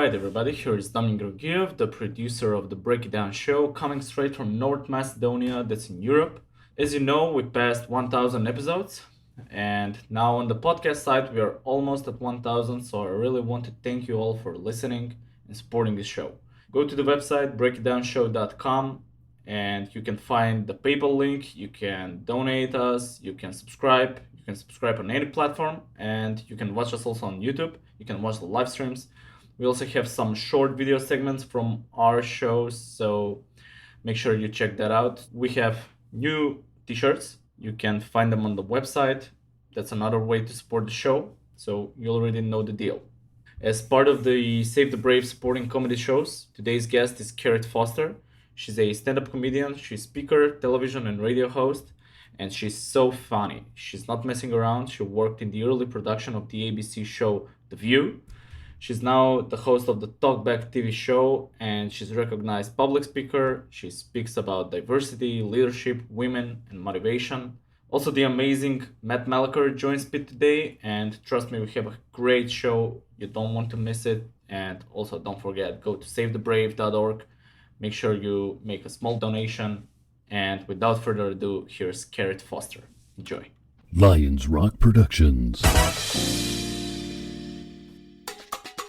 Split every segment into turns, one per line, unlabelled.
Alright, everybody, here is Damien Georgiev, the producer of the Break It Down show, coming straight from North Macedonia, that's in Europe. As you know, we passed 1,000 episodes, and now on the podcast side, we are almost at 1,000, so I really want to thank you all for listening and supporting this show. Go to the website, breakitdownshow.com, and you can find the PayPal link, you can donate us, you can subscribe on any platform, and you can watch us also on YouTube. You can watch the live streams. We also have some short video segments from our shows, so make sure you check that out. We have new t-shirts. You can find them on the website. That's another way to support the show, so you already know the deal. As part of the Save the Brave supporting comedy shows, today's guest is Karith Foster. She's a stand-up comedian, she's speaker, television and radio host, and she's so funny. She's not messing around. She worked in the early production of the ABC show The View. She's now the host of the Talkback TV show, and she's a recognized public speaker. She speaks about diversity, leadership, women, and motivation. Also, the amazing Matt Balaker joins Pete today, and trust me, we have a great show. You don't want to miss it. And also, don't forget, go to savethebrave.org. Make sure you make a small donation. And without further ado, here's Karith Foster. Enjoy.
Lions Rock Productions.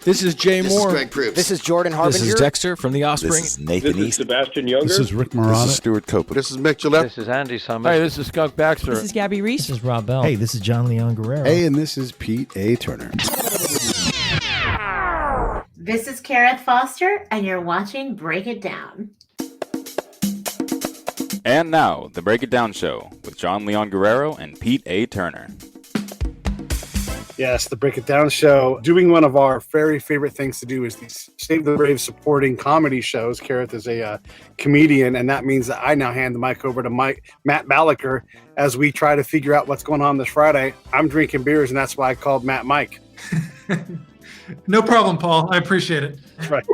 This is Jay
This
Moore.
is Greg Proops.
This is Jordan Harbinger.
This is Dexter from The Offspring.
This is Nathan
This is
East.
Sebastian Younger.
This is Rick
This
Marotta.
is Stuart Copeland.
This is Mick Gillette.
This is Andy Summers.
Hey, this is Skunk Baxter.
This is Gabby Reese.
This is Rob Bell.
Hey, this is John Leon Guerrero.
Hey, and this is Pete A. Turner.
This is Karith Foster, and you're watching Break It Down.
And now, the Break It Down Show with John Leon Guerrero and Pete A. Turner.
Yes, the Break It Down show. Doing one of our very favorite things to do is these Save the Brave supporting comedy shows. Karith is a comedian, and that means that I now hand the mic over to Matt Balaker as we try to figure out what's going on this Friday. I'm drinking beers, and that's why I called Matt Mike.
No problem, Paul. I appreciate it.
Right.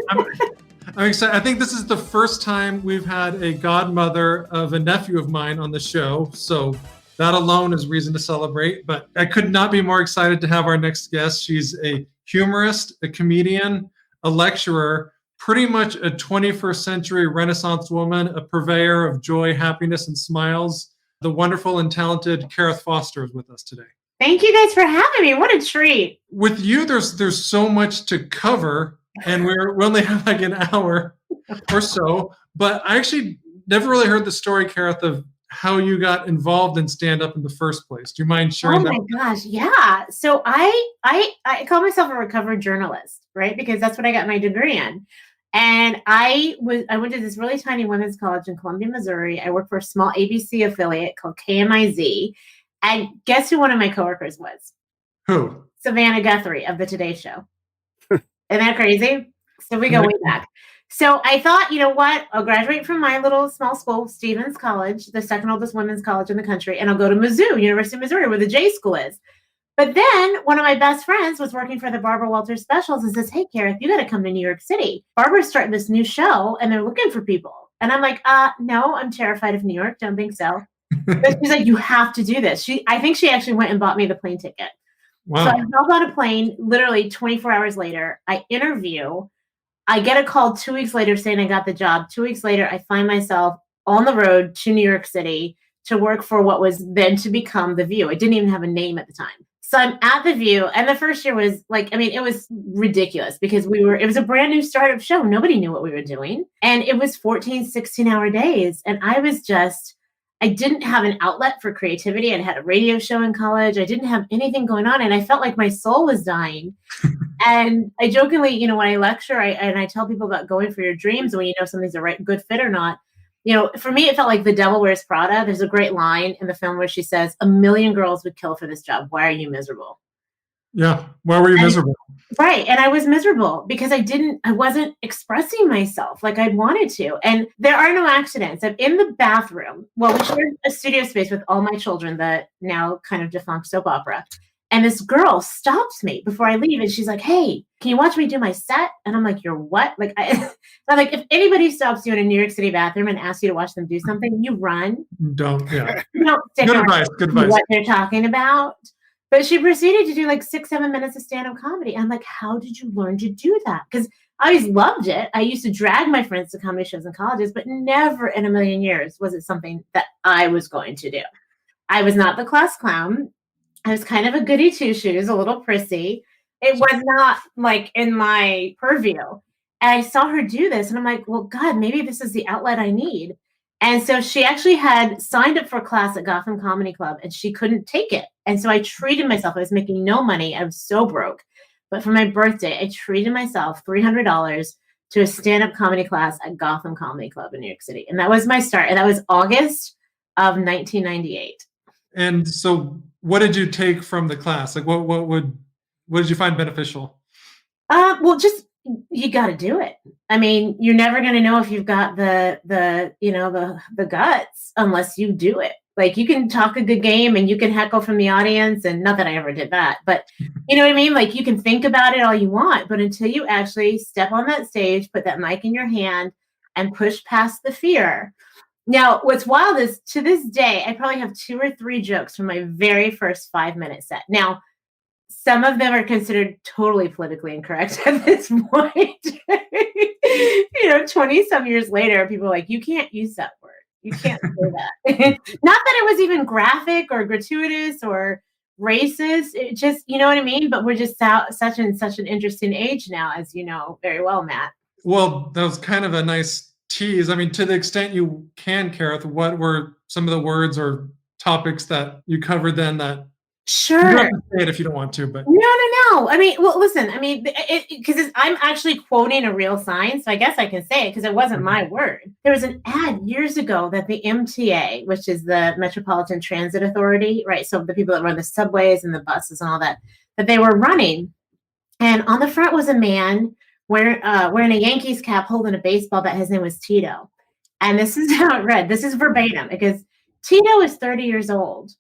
I'm excited. I think this is the first time we've had a godmother of a nephew of mine on the show, so that alone is reason to celebrate. But I could not be more excited to have our next guest. She's a humorist, a comedian, a lecturer, pretty much a 21st century Renaissance woman, a purveyor of joy, happiness, and smiles. The wonderful and talented Karith Foster is with us today.
Thank you guys for having me. What a treat.
With you, there's so much to cover, and we only have like an hour or so. But I actually never really heard the story, Karith, of how you got involved in stand-up in the first place. Do you mind sharing that?
Oh my gosh, yeah. So I call myself a recovered journalist, right? Because that's what I got my degree in. And I went to this really tiny women's college in Columbia, Missouri. I worked for a small ABC affiliate called KMIZ. And guess who one of my coworkers was?
Who?
Savannah Guthrie of the Today Show. Isn't that crazy? So we go way back. So I thought, you know what? I'll graduate from my little small school, Stevens College, the second oldest women's college in the country, and I'll go to Mizzou, University of Missouri, where the J School is. But then one of my best friends was working for the Barbara Walters Specials and says, hey, Karith, you got to come to New York City. Barbara's starting this new show, and they're looking for people. And I'm like, no, I'm terrified of New York. Don't think so. But she's like, you have to do this. I think she actually went and bought me the plane ticket.
Wow.
So I hop on a plane, literally 24 hours later. I interview. I get a call 2 weeks later saying I got the job. 2 weeks later, I find myself on the road to New York City to work for what was then to become The View. It didn't even have a name at the time. So I'm at The View, and the first year was it was ridiculous because it was a brand new startup show. Nobody knew what we were doing. And it was 14, 16-hour days. And I didn't have an outlet for creativity. I had a radio show in college. I didn't have anything going on. And I felt like my soul was dying. And I jokingly, when I lecture, I tell people about going for your dreams and when you know something's a good fit or not. For me, it felt like The Devil Wears Prada. There's a great line in the film where she says, 1 million girls would kill for this job. Why are you miserable?
Yeah. Why were you miserable?
Right. And I was miserable because I wasn't expressing myself like I wanted to. And there are no accidents. I'm in the bathroom. Well, we shared a studio space with all my children, the now kind of defunct soap opera. And this girl stops me before I leave. And she's like, hey, can you watch me do my set? And I'm like, you're what? I'm like, if anybody stops you in a New York City bathroom and asks you to watch them do something, you run.
Don't
stick
Good
around
advice.
What they're talking about. But she proceeded to do like 6-7 minutes of stand-up comedy. I'm like, how did you learn to do that? Because I always loved it. I used to drag my friends to comedy shows in colleges, but never in a million years was it something that I was going to do. I was not the class clown. I was kind of a goody two-shoes, a little prissy. It was not like in my purview. And I saw her do this and I'm like, well, God, maybe this is the outlet I need. And so she actually had signed up for a class at Gotham Comedy Club and she couldn't take it. And so I treated myself. I was making no money. I was so broke. But for my birthday, I treated myself $300 to a stand-up comedy class at Gotham Comedy Club in New York City. And that was my start. And that was August of 1998.
And so what did you take from the class? Like what did you find beneficial?
Well, just you got to do it. I mean, you're never going to know if you've got the guts unless you do it. Like you can talk a good game and you can heckle from the audience, and not that I ever did that, but you know what I mean? Like you can think about it all you want, but until you actually step on that stage, put that mic in your hand and push past the fear. Now, what's wild is to this day, I probably have 2 or 3 jokes from my very first 5-minute set. Now, some of them are considered totally politically incorrect at this point. 20 some years later, people are like, you can't use that word. You can't say that. Not that it was even graphic or gratuitous or racist. It just, you know what I mean? But we're just such an interesting age now, as you know very well, Matt.
Well, that was kind of a nice tease. I mean, to the extent you can, Karith, what were some of the words or topics that you covered then that
Sure.
You don't have to say it if you don't want to, but
no. I mean, well, listen. I mean, because I'm actually quoting a real sign, so I guess I can say it because it wasn't my word. There was an ad years ago that the MTA, which is the Metropolitan Transit Authority, right? So the people that run the subways and the buses and all that they were running, and on the front was a man wearing a Yankees cap, holding a baseball bat. His name was Tito, and this is how it read. This is verbatim because Tito is 30 years old.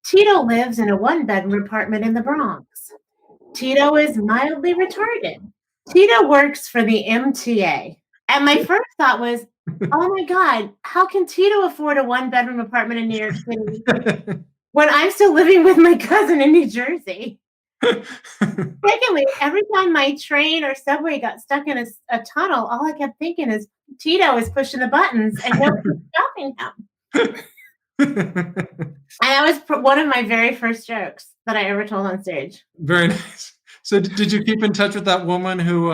Tito lives in a 1-bedroom apartment in the Bronx. Tito is mildly retarded. Tito works for the MTA. And my first thought was, oh my God, how can Tito afford a 1-bedroom apartment in New York City when I'm still living with my cousin in New Jersey? Secondly, every time my train or subway got stuck in a tunnel, all I kept thinking is Tito is pushing the buttons and nobody's stopping him. And that was one of my very first jokes that I ever told on stage.
Very nice. So did you keep in touch with that woman who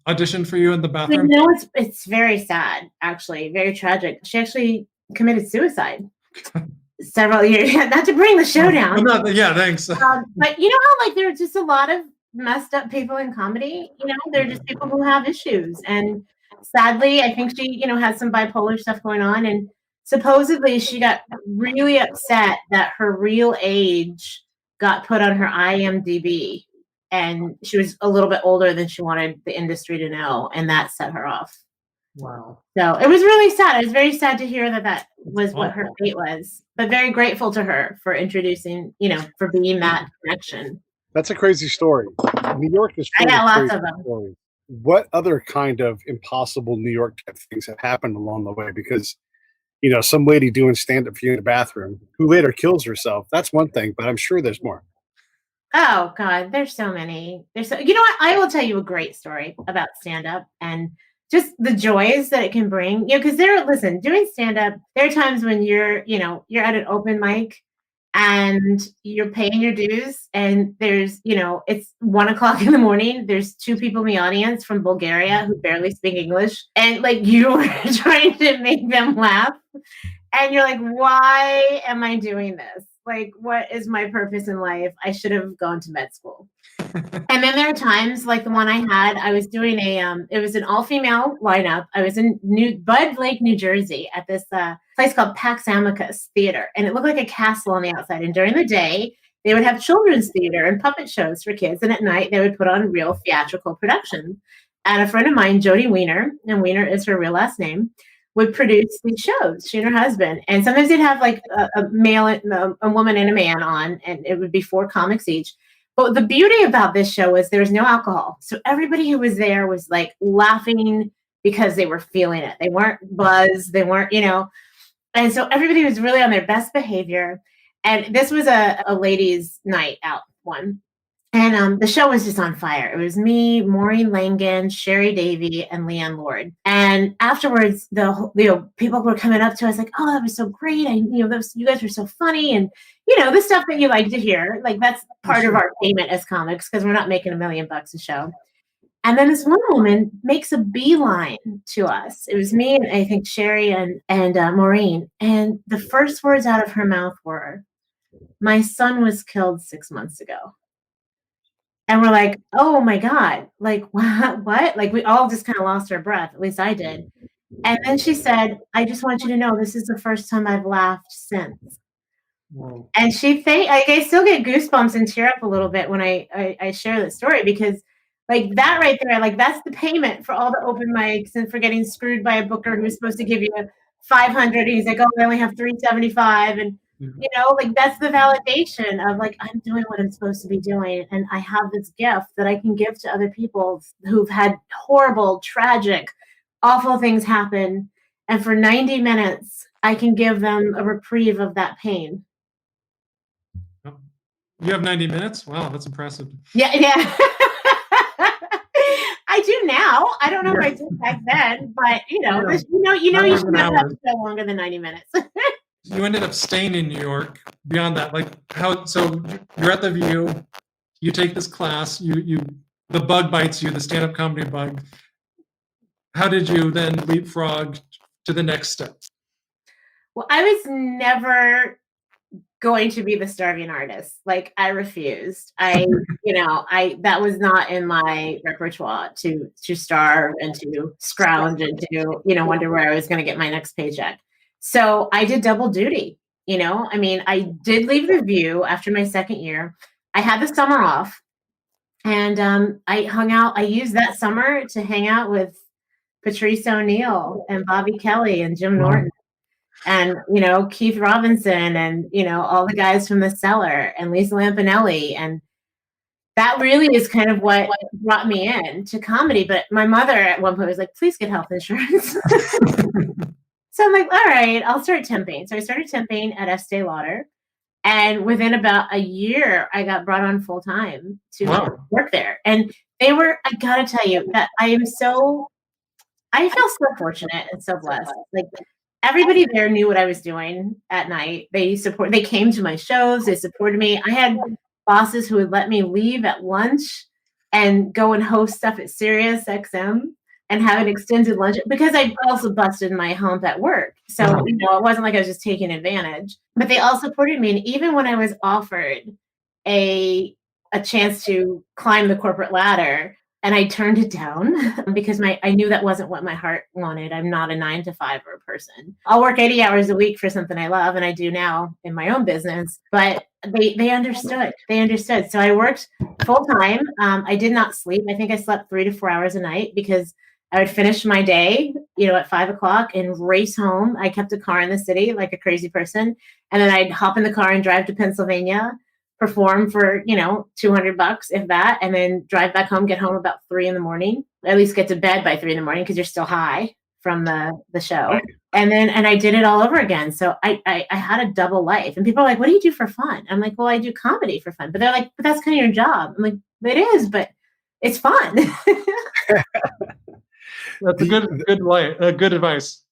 auditioned for you in the bathroom?
No, it's very sad, actually, very tragic. She actually committed suicide several years. Not to bring the show down.
Yeah, thanks.
But you know how there are just a lot of messed up people in comedy? They're just people who have issues. And sadly, I think she, has some bipolar stuff going on. And supposedly she got really upset that her real age got put on her IMDb, and she was a little bit older than she wanted the industry to know, and that set her off.
Wow.
So it was really sad. I was very sad to hear that was what her fate was, but very grateful to her for introducing, for being that connection.
That's a crazy story. New York is full
I got
of
lots
crazy
of them.
stories. What other kind of impossible New York type things have happened along the way? Because some lady doing stand-up for you in the bathroom who later kills herself. That's one thing, but I'm sure there's more.
Oh God, there's so many. You know what? I will tell you a great story about stand-up and just the joys that it can bring. Because doing stand-up, there are times when you're at an open mic and you're paying your dues, and there's, it's 1:00 in the morning. There's 2 people in the audience from Bulgaria who barely speak English, and you're trying to make them laugh, and you're like, why am I doing this? What is my purpose in life? I should have gone to med school. And then there are times like the one I had. I was doing it was an all-female lineup. I was in Bud Lake, New Jersey, at this place called Pax Amicus Theater, and it looked like a castle on the outside. And during the day, they would have children's theater and puppet shows for kids, and at night they would put on real theatrical productions. And a friend of mine, Jody Weiner, and Weiner is her real last name, would produce these shows, she and her husband. And sometimes they'd have a male, a woman and a man on, and it would be 4 comics each. But the beauty about this show was there was no alcohol. So everybody who was there was laughing because they were feeling it. They weren't buzzed. They weren't, and so everybody was really on their best behavior. And this was a ladies' night out one. And the show was just on fire. It was me, Maureen Langan, Sherry Davy, and Leanne Lord. And afterwards, people were coming up to us like, "Oh, that was so great! You guys were so funny." And the stuff that you like to hear. Like that's part of our payment as comics because we're not making $1 million a show. And then this one woman makes a beeline to us. It was me and I think Sherry and Maureen. And the first words out of her mouth were, "My son was killed 6 months ago." And we're like, "Oh my God, like what? Like we all just kind of lost our breath. At least I did. And then she said, "I just want you to know this is the first time I've laughed since."
Whoa.
And I still get goosebumps and tear up a little bit when I share that story because like that right there, like that's the payment for all the open mics and for getting screwed by a booker who's supposed to give you 500. And he's like, "Oh, I only have 375. And like that's the validation of like, I'm doing what I'm supposed to be doing. And I have this gift that I can give to other people who've had horrible, tragic, awful things happen. And for 90 minutes, I can give them a reprieve of that pain."
You have 90 minutes? Wow, that's impressive.
Yeah. I do now. I don't know if I did back then, but you should never have to go longer than 90 minutes.
You ended up staying in New York. Beyond that, like so you're at the View, you take this class, the bug bites you, the stand-up comedy bug. How did you then leapfrog to the next step?
Well, I was never going to be the starving artist. Like I refused. That was not in my repertoire to starve and to scrounge and to, wonder where I was going to get my next paycheck. So I did double duty. I did leave the View after my second year. I had the summer off and I used that summer to hang out with Patrice O'Neill and Bobby Kelly and Jim Norton. And, Keith Robinson and, all the guys from The Cellar and Lisa Lampanelli. And that really is kind of what brought me into comedy. But my mother at one point was like, "Please get health insurance." So I'm like, all right, I'll start temping. So I started temping at Estee Lauder. And within about a year, I got brought on full time to work there. And I got to tell you that I feel so fortunate and so blessed. Like, everybody there knew what I was doing at night. They came to my shows. They supported me. I had bosses who would let me leave at lunch and go and host stuff at Sirius XM and have an extended lunch because I also busted my hump at work. So, it wasn't like I was just taking advantage, but they all supported me. And even when I was offered a chance to climb the corporate ladder, and I turned it down because I knew that wasn't what my heart wanted. I'm not a 9-to-5 person. I'll work 80 hours a week for something I love, and I do now in my own business. But they understood. They understood. So I worked full time. I did not sleep. I think I slept 3 to 4 hours a night because I would finish my day, at 5 o'clock and race home. I kept a car in the city like a crazy person, and then I'd hop in the car and drive to Pennsylvania, perform for, $200 if that, and then drive back home, get home about 3 a.m, at least get to bed by 3 a.m. because you're still high from the show. Right. And I did it all over again. So I had a double life, and people are like, "What do you do for fun?" I'm like, "Well, I do comedy for fun." But they're like, "But that's kind of your job." I'm like, "It is, but it's fun."
That's good advice.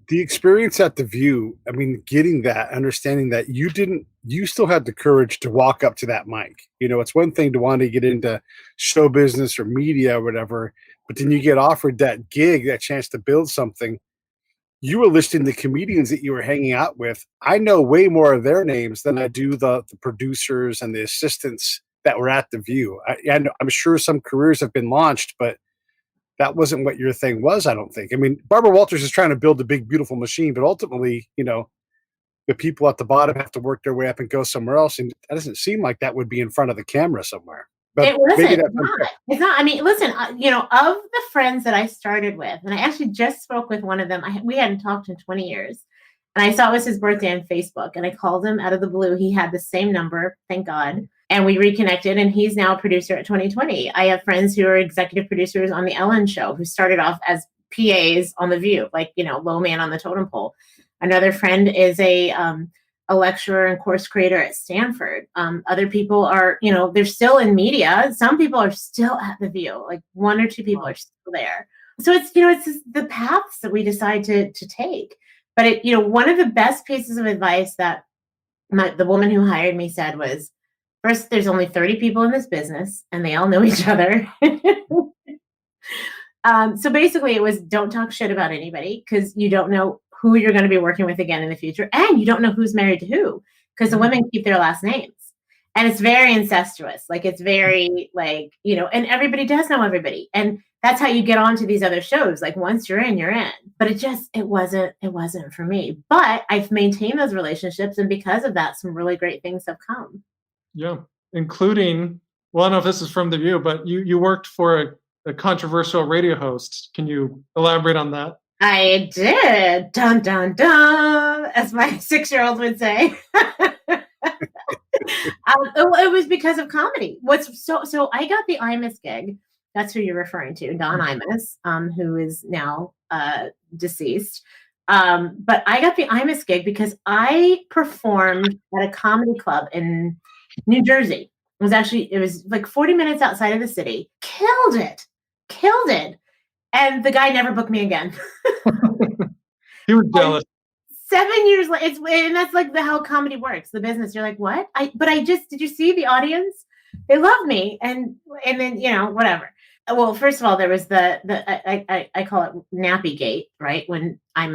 The experience at the View, getting that, understanding that you still had the courage to walk up to that mic. It's one thing to want to get into show business or media or whatever, but then you get offered that gig, that chance to build something. You were listing the comedians that you were hanging out with. I know way more of their names than I do the producers and the assistants that were at the View. I'm sure some careers have been launched, but that wasn't what your thing was, I don't think. Barbara Walters is trying to build a big, beautiful machine, but ultimately, the people at the bottom have to work their way up and go somewhere else. And that doesn't seem like that would be in front of the camera somewhere. But
it wasn't. It's not. Listen, of the friends that I started with, and I actually just spoke with one of them. We hadn't talked in 20 years. And I saw it was his birthday on Facebook, and I called him out of the blue. He had the same number, thank God. And we reconnected, and he's now a producer at 2020. I have friends who are executive producers on The Ellen Show who started off as PAs on The View, like, low man on the totem pole. Another friend is a a lecturer and course creator at Stanford. Other people are, they're still in media. Some people are still at The View, like 1 or 2 people are still there. So it's, it's just the paths that we decide to take. But one of the best pieces of advice that the woman who hired me said was, first, there's only 30 people in this business and they all know each other. So basically it was, don't talk shit about anybody because you don't know who you're going to be working with again in the future. And you don't know who's married to who, because the women keep their last names. And it's very incestuous. Like it's very and everybody does know everybody. And that's how you get onto these other shows. Like once you're in, you're in. But it wasn't for me. But I've maintained those relationships. And because of that, some really great things have come.
Yeah. Including, well, I don't know if this is from The View, but you worked for a controversial radio host. Can you elaborate on that?
I did. Dun, dun, dun, as my 6-year-old would say. It was because of comedy. So I got the IMUS gig. That's who you're referring to, Don Imus, who is now deceased. But I got the IMUS gig because I performed at a comedy club in New Jersey. It was like 40 minutes outside of the city. Killed it. And the guy never booked me again.
He was jealous.
7 years later, and that's like how comedy works, the business. You're like, what? Did you see the audience? They love me. And then, whatever. Well, first of all, there was I call it Nappy Gate, right? When I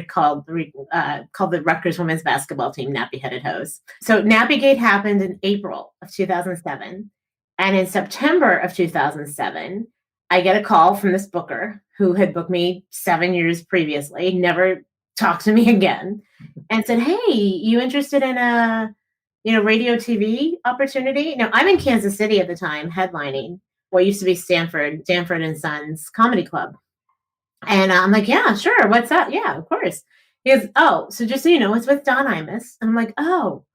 called the Rutgers women's basketball team Nappy-Headed Hose. So Nappy Gate happened in April of 2007. And in September of 2007, I get a call from this booker who had booked me 7 years previously, never talked to me again, and said, hey, you interested in a radio TV opportunity? Now, I'm in Kansas City at the time, headlining what used to be Stanford and Sons Comedy Club. And I'm like, yeah, sure. What's up? Yeah, of course. He goes, oh, so just so you know, it's with Don Imus. And I'm like, oh,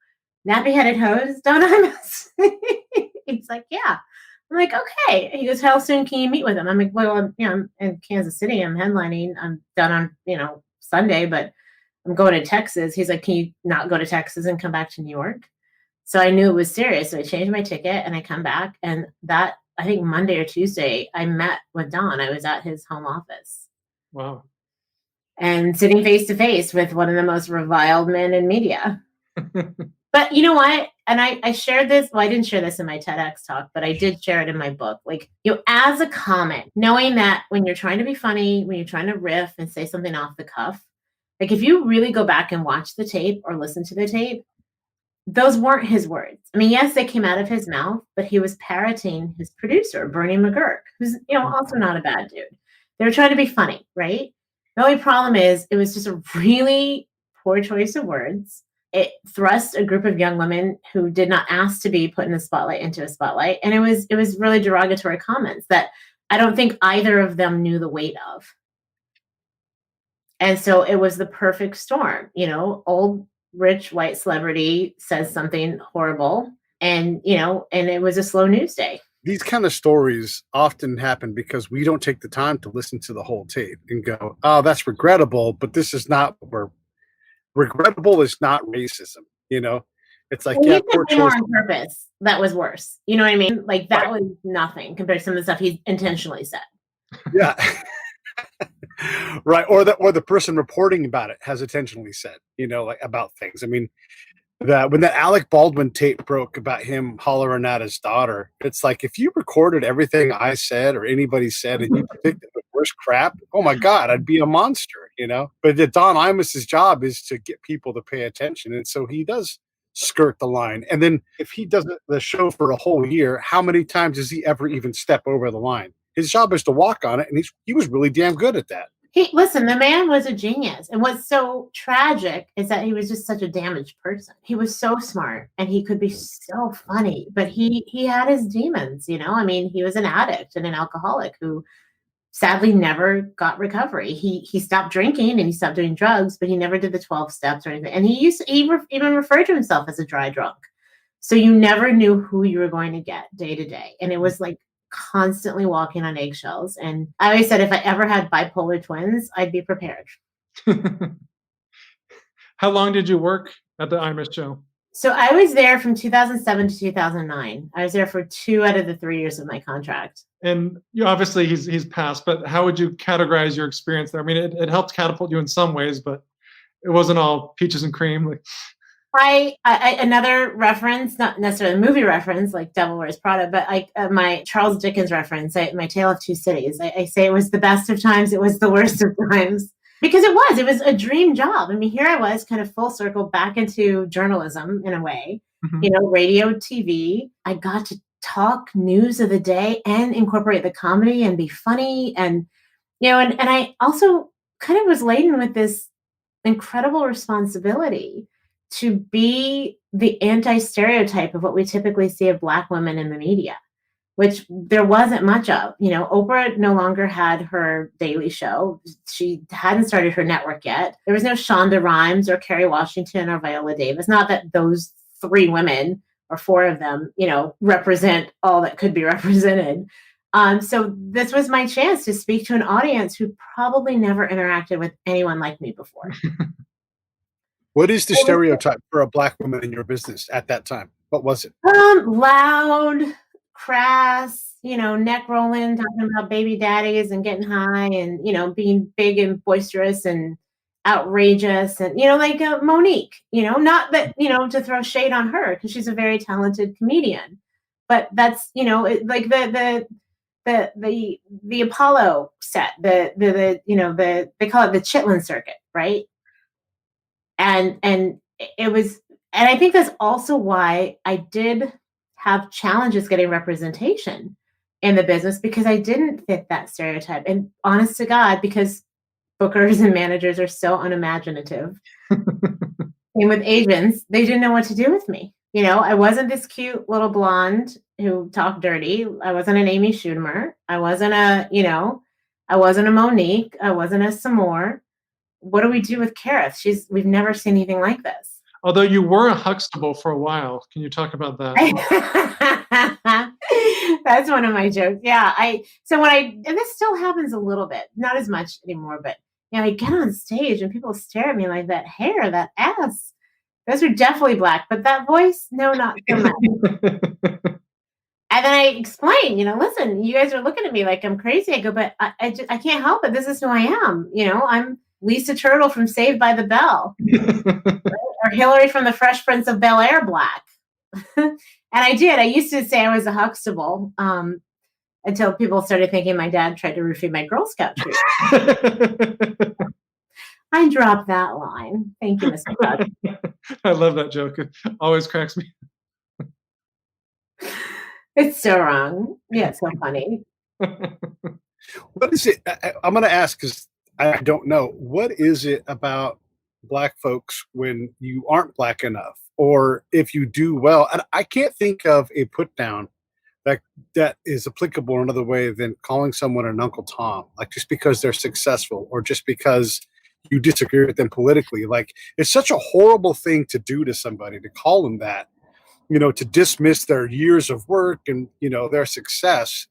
Nappy-Headed Hose, Don Imus. He's like, yeah. I'm like, okay. He goes, how soon can you meet with him? I'm like, well, I'm in Kansas City. I'm headlining. I'm done on, Sunday, but I'm going to Texas. He's like, can you not go to Texas and come back to New York? So I knew it was serious. So I changed my ticket and I come back. And that, I think Monday or Tuesday, I met with Don. I was at his home office.
Wow.
And sitting face to face with one of the most reviled men in media. But you know what? And I shared this. Well, I didn't share this in my TEDx talk, but I did share it in my book. Like, as a comic, knowing that when you're trying to be funny, when you're trying to riff and say something off the cuff, like if you really go back and watch the tape or listen to the tape, those weren't his words. I mean, yes, they came out of his mouth, but he was parroting his producer, Bernie McGurk, who's, also not a bad dude. They were trying to be funny, right? The only problem is it was just a really poor choice of words. It thrust a group of young women who did not ask to be put in the spotlight into a spotlight. And it was really derogatory comments that I don't think either of them knew the weight of. And so it was the perfect storm, old, rich, white celebrity says something horrible. And, and it was a slow news day.
These kind of stories often happen because we don't take the time to listen to the whole tape and go, oh, that's regrettable, but this is not regrettable is not racism, It's like, yeah, poor choice.
On purpose. That was worse. You know what I mean? Like that was nothing compared to some of the stuff he intentionally said.
Yeah. Right. Or the person reporting about it has intentionally said, like about things. I mean, when that Alec Baldwin tape broke about him hollering at his daughter, it's like if you recorded everything I said or anybody said and you predicted the worst crap, oh my God, I'd be a monster, But Don Imus's job is to get people to pay attention. And so he does skirt the line. And then if he does the show for a whole year, how many times does he ever even step over the line? His job is to walk on it. And he was really damn good at that.
Listen, the man was a genius. And what's so tragic is that he was just such a damaged person. He was so smart and he could be so funny, but he had his demons, I mean, he was an addict and an alcoholic who sadly never got recovery. He stopped drinking and he stopped doing drugs, but he never did the 12 steps or anything. And he even referred to himself as a dry drunk. So you never knew who you were going to get day to day. And it was like constantly walking on eggshells. And I always said, if I ever had bipolar twins, I'd be prepared.
How long did you work at the IMIS show?
So I was there from 2007 to 2009. I was there for 2 out of the 3 years of my contract.
And obviously he's passed, but how would you categorize your experience there? I mean, it helped catapult you in some ways, but it wasn't all peaches and cream. Like,
I another reference, not necessarily a movie reference like Devil Wears Prada, but like my Charles Dickens reference, my Tale of Two Cities. I say it was the best of times, it was the worst of times, because it was a dream job. I mean, here I was kind of full circle back into journalism in a way, radio, TV. I got to talk news of the day and incorporate the comedy and be funny. And, and I also kind of was laden with this incredible responsibility to be the anti-stereotype of what we typically see of Black women in the media, which there wasn't much of. Oprah no longer had her daily show. She hadn't started her network yet. There was no Shonda Rhimes or Kerry Washington or Viola Davis. Not that those 3 women or 4 of them, represent all that could be represented. So this was my chance to speak to an audience who probably never interacted with anyone like me before.
What is the stereotype for a Black woman in your business at that time? What was it?
Loud, crass, neck rolling, talking about baby daddies and getting high and, being big and boisterous and outrageous and, like Monique, not that, to throw shade on her because she's a very talented comedian, but that's, like the Apollo set, they call it the Chitlin circuit, right? And it was, and I think that's also why I did have challenges getting representation in the business, because I didn't fit that stereotype. And honest to God, because bookers and managers are so unimaginative. And with agents, they didn't know what to do with me. I wasn't this cute little blonde who talked dirty. I wasn't an Amy Schumer. I wasn't a Monique. I wasn't a Samore. What do we do with Karith? We've never seen anything like this.
Although you were a Huxtable for a while. Can you talk about that?
That's one of my jokes. Yeah. And this still happens a little bit, not as much anymore, but I get on stage and people stare at me like, that hair, that ass, those are definitely Black, but that voice, no, not so much. And then I explain, listen, you guys are looking at me like I'm crazy. I go, but I can't help it. This is who I am. I'm Lisa Turtle from Saved by the Bell, right? Or Hillary from the Fresh Prince of Bel-Air Black. And I did. I used to say I was a Huxtable until people started thinking my dad tried to roofie my Girl Scout troop. I dropped that line. Thank you, Mr. Buck.
I love that joke. It always cracks me.
It's so wrong. Yeah, it's so funny.
What is it? I'm going to ask because I don't know. What is it about Black folks when you aren't Black enough, or if you do well? And I can't think of a put down that is applicable another way than calling someone an Uncle Tom, like just because they're successful or just because you disagree with them politically. Like, it's such a horrible thing to do to somebody, to call them that, to dismiss their years of work and, their success.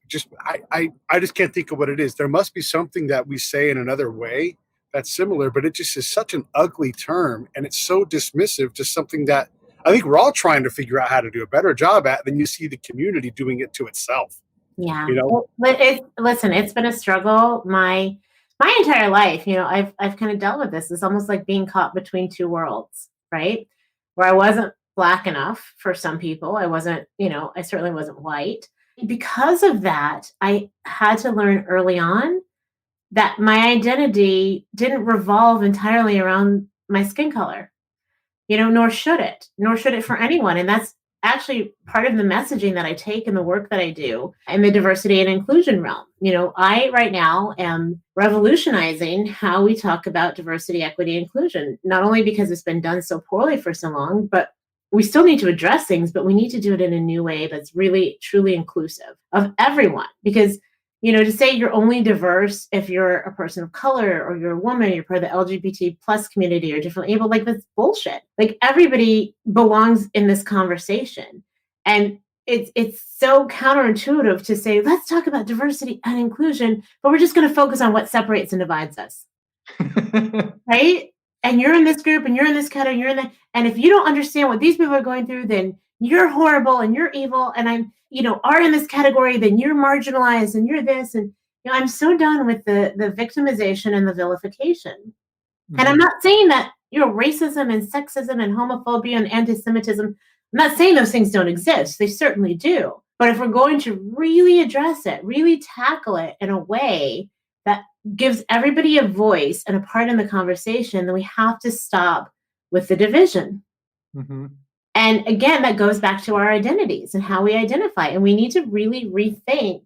I just can't think of what it is. There must be something that we say in another way that's similar, but it just is such an ugly term. And it's so dismissive to something that I think we're all trying to figure out how to do a better job at, than you see the community doing it to itself.
Yeah. Listen, it's been a struggle my entire life. I've kind of dealt with this. It's almost like being caught between 2 worlds, right? Where I wasn't Black enough for some people. I wasn't, I certainly wasn't white. Because of that, I had to learn early on that my identity didn't revolve entirely around my skin color, nor should it for anyone. And that's actually part of the messaging that I take in the work that I do in the diversity and inclusion realm. I right now am revolutionizing how we talk about diversity, equity, inclusion, not only because it's been done so poorly for so long, but we still need to address things, but we need to do it in a new way that's really, truly inclusive of everyone. Because, to say you're only diverse if you're a person of color or you're a woman, you're part of the LGBT plus community or differently able, like, that's bullshit. Like, everybody belongs in this conversation. And it's so counterintuitive to say, let's talk about diversity and inclusion, but we're just going to focus on what separates and divides us. Right? and you're in this group and you're in this category, you're in that. And if you don't understand what these people are going through, then you're horrible and you're evil. And I'm, are in this category, then you're marginalized and you're this. And, I'm so done with the victimization and the vilification. Mm-hmm. And I'm not saying that, racism and sexism and homophobia and anti-Semitism, I'm not saying those things don't exist. They certainly do. But if we're going to really address it, really tackle it in a way that gives everybody a voice and a part in the conversation, then we have to stop with the division. Mm-hmm. And again, that goes back to our identities and how we identify. And we need to really rethink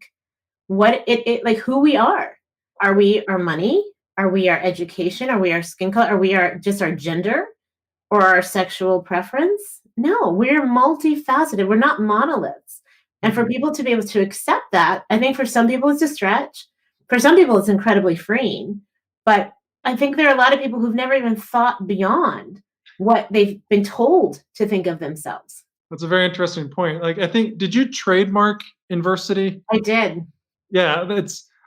what it like who we are. Are we our money? Are we our education? Are we our skin color? Are we just our gender or our sexual preference? No, we're multifaceted. We're not monoliths. And for people to be able to accept that, I think for some people it's a stretch. For some people it's incredibly freeing. But I think there are a lot of people who've never even thought beyond what they've been told to think of themselves.
That's a very interesting point. Like, I think, did you trademark INversity?
I did.
Yeah,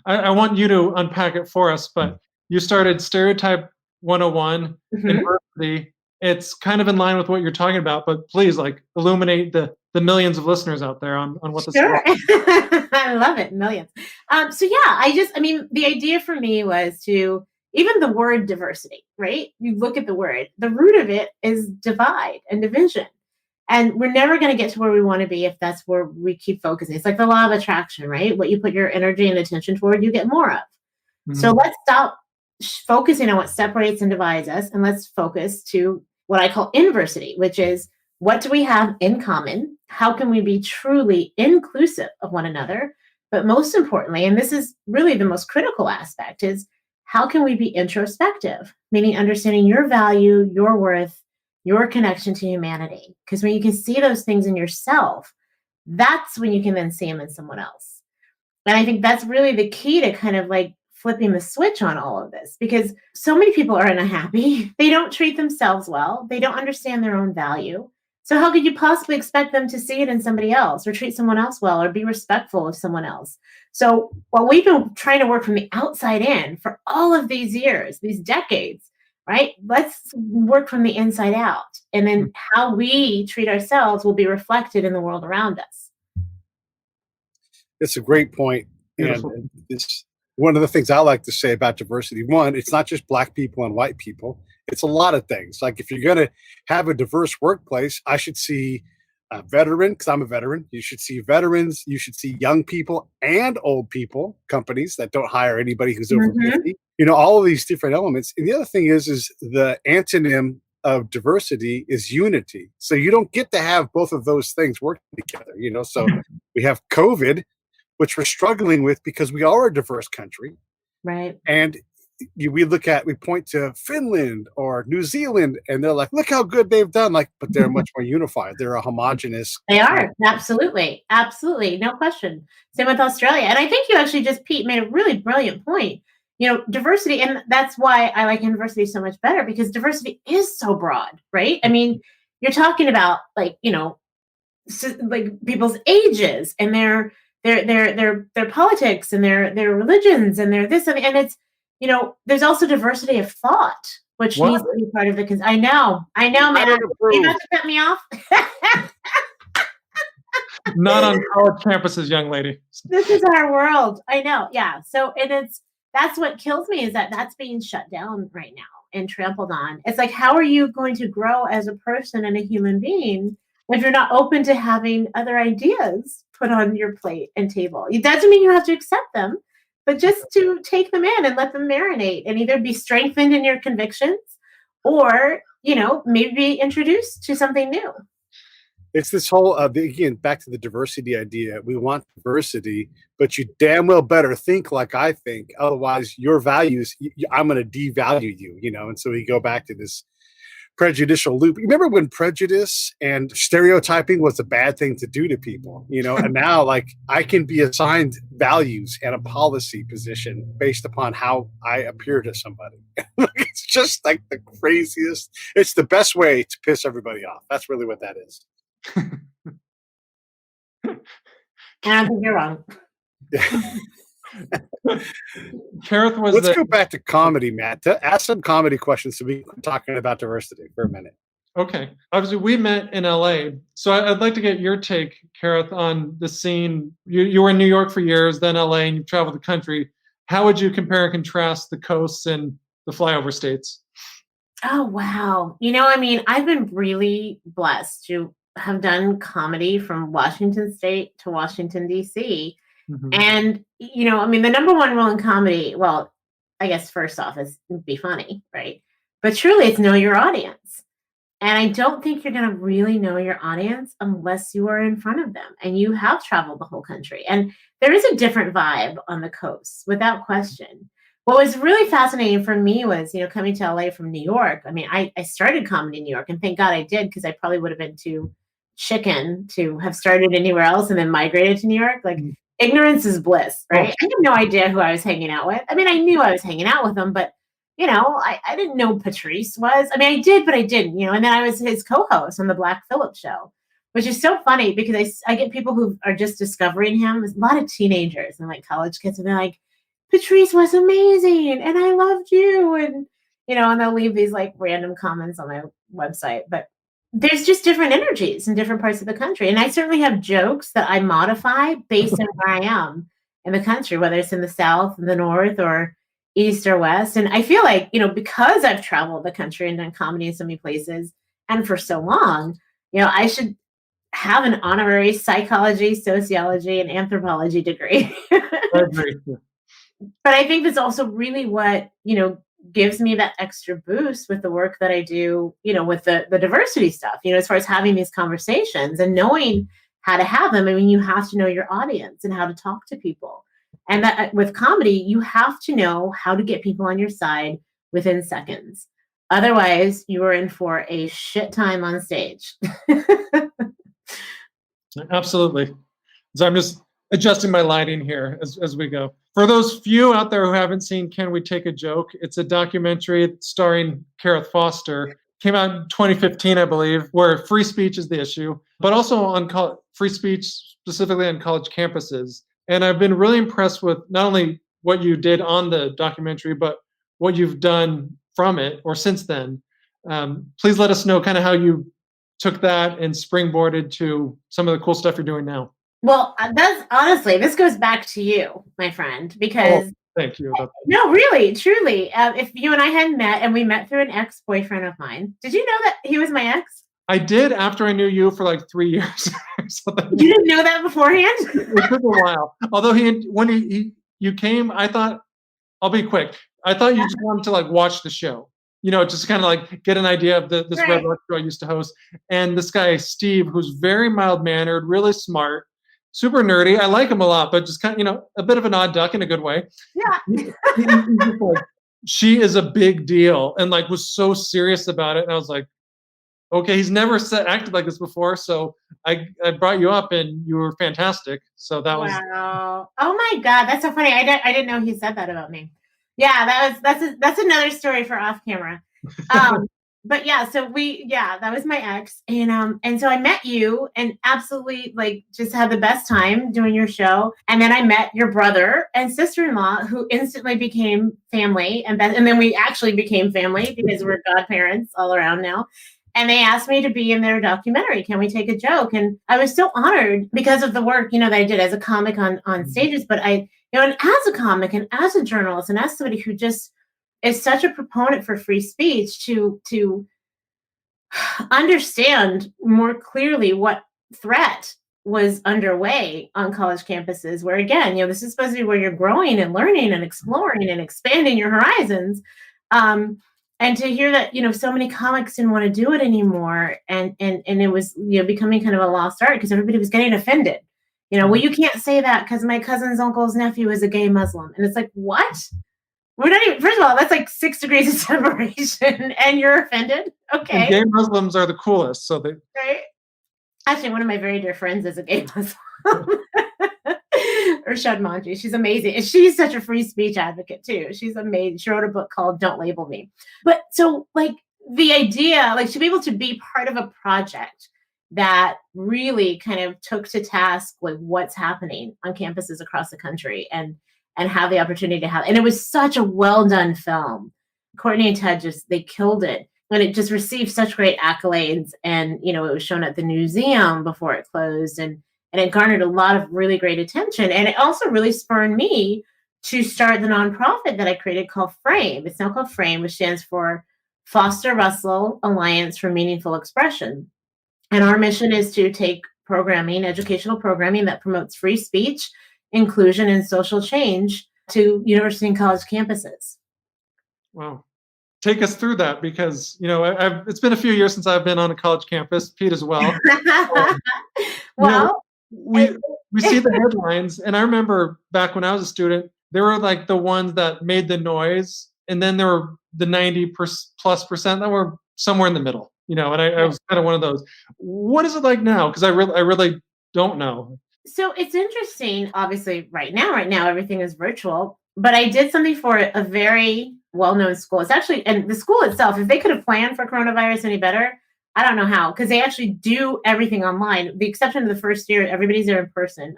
I want you to unpack it for us, but you started Stereotype 101, INversity. It's kind of in line with what you're talking about, but please, illuminate the millions of listeners out there on what this is.
I love it, millions. So yeah, the idea for me was to, even the word diversity, right? You look at the word, the root of it is divide and division. And we're never going to get to where we want to be if that's where we keep focusing. It's like the law of attraction, right? What you put your energy and attention toward, you get more of. Mm-hmm. So let's stop focusing on what separates and divides us, and let's focus to what I call inversity, which is, what do we have in common? How can we be truly inclusive of one another? But most importantly, and this is really the most critical aspect, is how can we be introspective? Meaning understanding your value, your worth, your connection to humanity. Because when you can see those things in yourself, that's when you can then see them in someone else. And I think that's really the key to kind of flipping the switch on all of this, because so many people are unhappy. They don't treat themselves well. They don't understand their own value. So how could you possibly expect them to see it in somebody else, or treat someone else well, or be respectful of someone else? So while we've been trying to work from the outside in for all of these years, these decades, right? Let's work from the inside out. And then how we treat ourselves will be reflected in the world around us.
It's a great point. Beautiful. And it's one of the things I like to say about diversity. One, it's not just Black people and white people. It's a lot of things. Like, if you're going to have a diverse workplace, I should see a veteran, because I'm a veteran. You should see veterans. You should see young people and old people, companies that don't hire anybody who's over 50. All of these different elements. And the other thing is the antonym of diversity is unity. So you don't get to have both of those things working together. So we have COVID, which we're struggling with because we are a diverse country.
Right.
And we point to Finland or New Zealand, and they're like, look how good they've done. But they're much more unified. They're a homogenous.
They are. Absolutely. Absolutely. No question. Same with Australia. And I think you actually just, Pete, made a really brilliant point. Diversity, and that's why I like INversity so much better, because diversity is so broad, right? I mean, you're talking about people's ages and their politics and their religions and their this, and it's, there's also diversity of thought, which needs to be part of it. Because I know, man. You about to cut me off?
Not on college campuses, young lady.
This is our world. I know. Yeah. So, and that's what kills me, is that that's being shut down right now and trampled on. It's like, how are you going to grow as a person and a human being if you're not open to having other ideas put on your plate and table? It doesn't mean you have to accept them, but just to take them in and let them marinate and either be strengthened in your convictions or, maybe be introduced to something new.
It's this whole, again, back to the diversity idea. We want diversity, but you damn well better think like I think. Otherwise, your values, I'm going to devalue you, And so we go back to this prejudicial loop. Remember when prejudice and stereotyping was a bad thing to do to people, and now I can be assigned values and a policy position based upon how I appear to somebody. It's just the craziest. It's the best way to piss everybody off. That's really what that is.
I don't think you're wrong.
Karith was
Let's
the
go back to comedy, Matt. Ask some comedy questions so we can talk about diversity for a minute.
okay. Obviously, we met in LA, so I'd like to get your take, Karith, on the scene. You were in New York for years, then LA, and you've traveled the country. How would you compare and contrast the coasts and the flyover states?
Oh, wow. I mean, I've been really blessed to have done comedy from Washington State to Washington, D.C.
Mhm.
And, I mean, the number one rule in comedy, well, I guess first off is be funny, right? But truly, it's know your audience. And I don't think you're going to really know your audience unless you are in front of them and you have traveled the whole country. And there is a different vibe on the coast, without question. What was really fascinating for me was, coming to LA from New York. I mean, I started comedy in New York, and thank God I did, because I probably would have been too chicken to have started anywhere else and then migrated to New York. Like, ignorance is bliss, right? I had no idea who I was hanging out with. I mean, I knew I was hanging out with them, but I didn't know Patrice was. I mean, I did, but I didn't, and then I was his co-host on the Black Phillip show, which is so funny because I get people who are just discovering him. There's a lot of teenagers and like college kids, and they're like, Patrice was amazing and I loved you. And, and they'll leave these like random comments on my website. But there's just different energies in different parts of the country. And I certainly have jokes that I modify based on where I am in the country, whether it's in the South, the North, or East or West. And I feel like, because I've traveled the country and done comedy in so many places and for so long, I should have an honorary psychology, sociology, and anthropology degree. But I think that's also really what, gives me that extra boost with the work that I do, with the diversity stuff, as far as having these conversations and knowing how to have them. I mean, you have to know your audience and how to talk to people. And that with comedy, you have to know how to get people on your side within seconds. Otherwise, you are in for a shit time on stage.
Absolutely. So I'm just adjusting my lighting here as we go. For those few out there who haven't seen Can We Take a Joke? It's a documentary starring Karith Foster. Came out in 2015, I believe, where free speech is the issue, but also on free speech specifically on college campuses. And I've been really impressed with not only what you did on the documentary, but what you've done from it or since then. Please let us know kind of how you took that and springboarded to some of the cool stuff you're doing now.
Well, that's honestly, this goes back to you, my friend, because
thank you.
No, really, truly. If you and I hadn't met, and we met through an ex-boyfriend of mine, did you know that he was my ex?
I did after I knew you for like 3 years.
You didn't know that beforehand?
It took a while. Although when you came, I thought, I'll be quick. I thought you just wanted to like watch the show. Just kind of like get an idea of this Red Rock show I used to host. And this guy, Steve, who's very mild-mannered, really smart, super nerdy. I like him a lot, but just kind of, a bit of an odd duck in a good way.
Yeah.
He's just like, she is a big deal, and like was so serious about it. And I was like, okay, he's never acted like this before. So I brought you up and you were fantastic. So that was.
Wow. Oh my God. That's so funny. I didn't know he said that about me. Yeah, that's another story for off camera. But yeah, that was my ex. And so I met you and absolutely like just had the best time doing your show. And then I met your brother and sister-in-law who instantly became family. And then we actually became family because we're godparents all around now. And they asked me to be in their documentary, Can We Take a Joke? And I was so honored because of the work, that I did as a comic on stages. But and as a comic and as a journalist and as somebody who just is such a proponent for free speech to understand more clearly what threat was underway on college campuses, where again, this is supposed to be where you're growing and learning and exploring and expanding your horizons. And to hear that, so many comics didn't want to do it anymore. And it was, becoming kind of a lost art because everybody was getting offended. Well, you can't say that because my cousin's uncle's nephew is a gay Muslim. And it's like, what? We're not even, first of all, that's like 6 degrees of separation and you're offended. Okay.
And gay Muslims are the coolest. So they.
Right. Actually, one of my very dear friends is a gay Muslim. Urshad Manji. She's amazing. And she's such a free speech advocate too. She's amazing. She wrote a book called Don't Label Me. But so like the idea, like to be able to be part of a project that really kind of took to task like what's happening on campuses across the country and and have the opportunity to have. And it was such a well done film. Courtney and Ted they killed it. And it just received such great accolades. And, it was shown at the museum before it closed. And it garnered a lot of really great attention. And it also really spurred me to start the nonprofit that I created called Frame. It's now called Frame, which stands for Foster Russell Alliance for Meaningful Expression. And our mission is to take educational programming that promotes free speech, inclusion, and social change to university and college campuses.
Wow. Take us through that, because, it's been a few years since I've been on a college campus, Pete as well.
Well,
we see the headlines, and I remember back when I was a student, there were like the ones that made the noise, and then there were the 90+% that were somewhere in the middle, and I was kind of one of those. What is it like now? Because I really don't know.
So it's interesting. Obviously, right now, everything is virtual. But I did something for a very well-known school. It's actually, and the school itself, if they could have planned for coronavirus any better, I don't know how, because they actually do everything online. The exception of the first year, everybody's there in person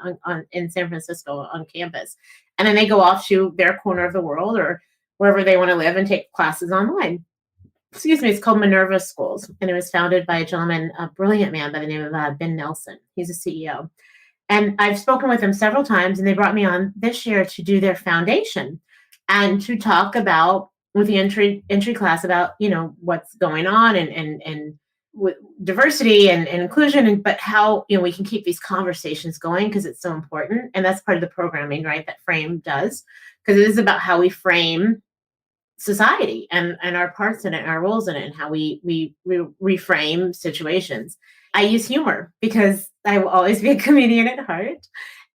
in San Francisco on campus. And then they go off to their corner of the world or wherever they want to live and take classes online. Excuse me, it's called Minerva Schools. And it was founded by a gentleman, a brilliant man by the name of Ben Nelson. He's a CEO. And I've spoken with them several times, and they brought me on this year to do their foundation and to talk about with the entry class about, what's going on and with diversity and inclusion, but how, we can keep these conversations going, because it's so important. And that's part of the programming, right, that Frame does, because it is about how we frame society and our parts in it, our roles in it, and how we reframe situations. I use humor because I will always be a comedian at heart.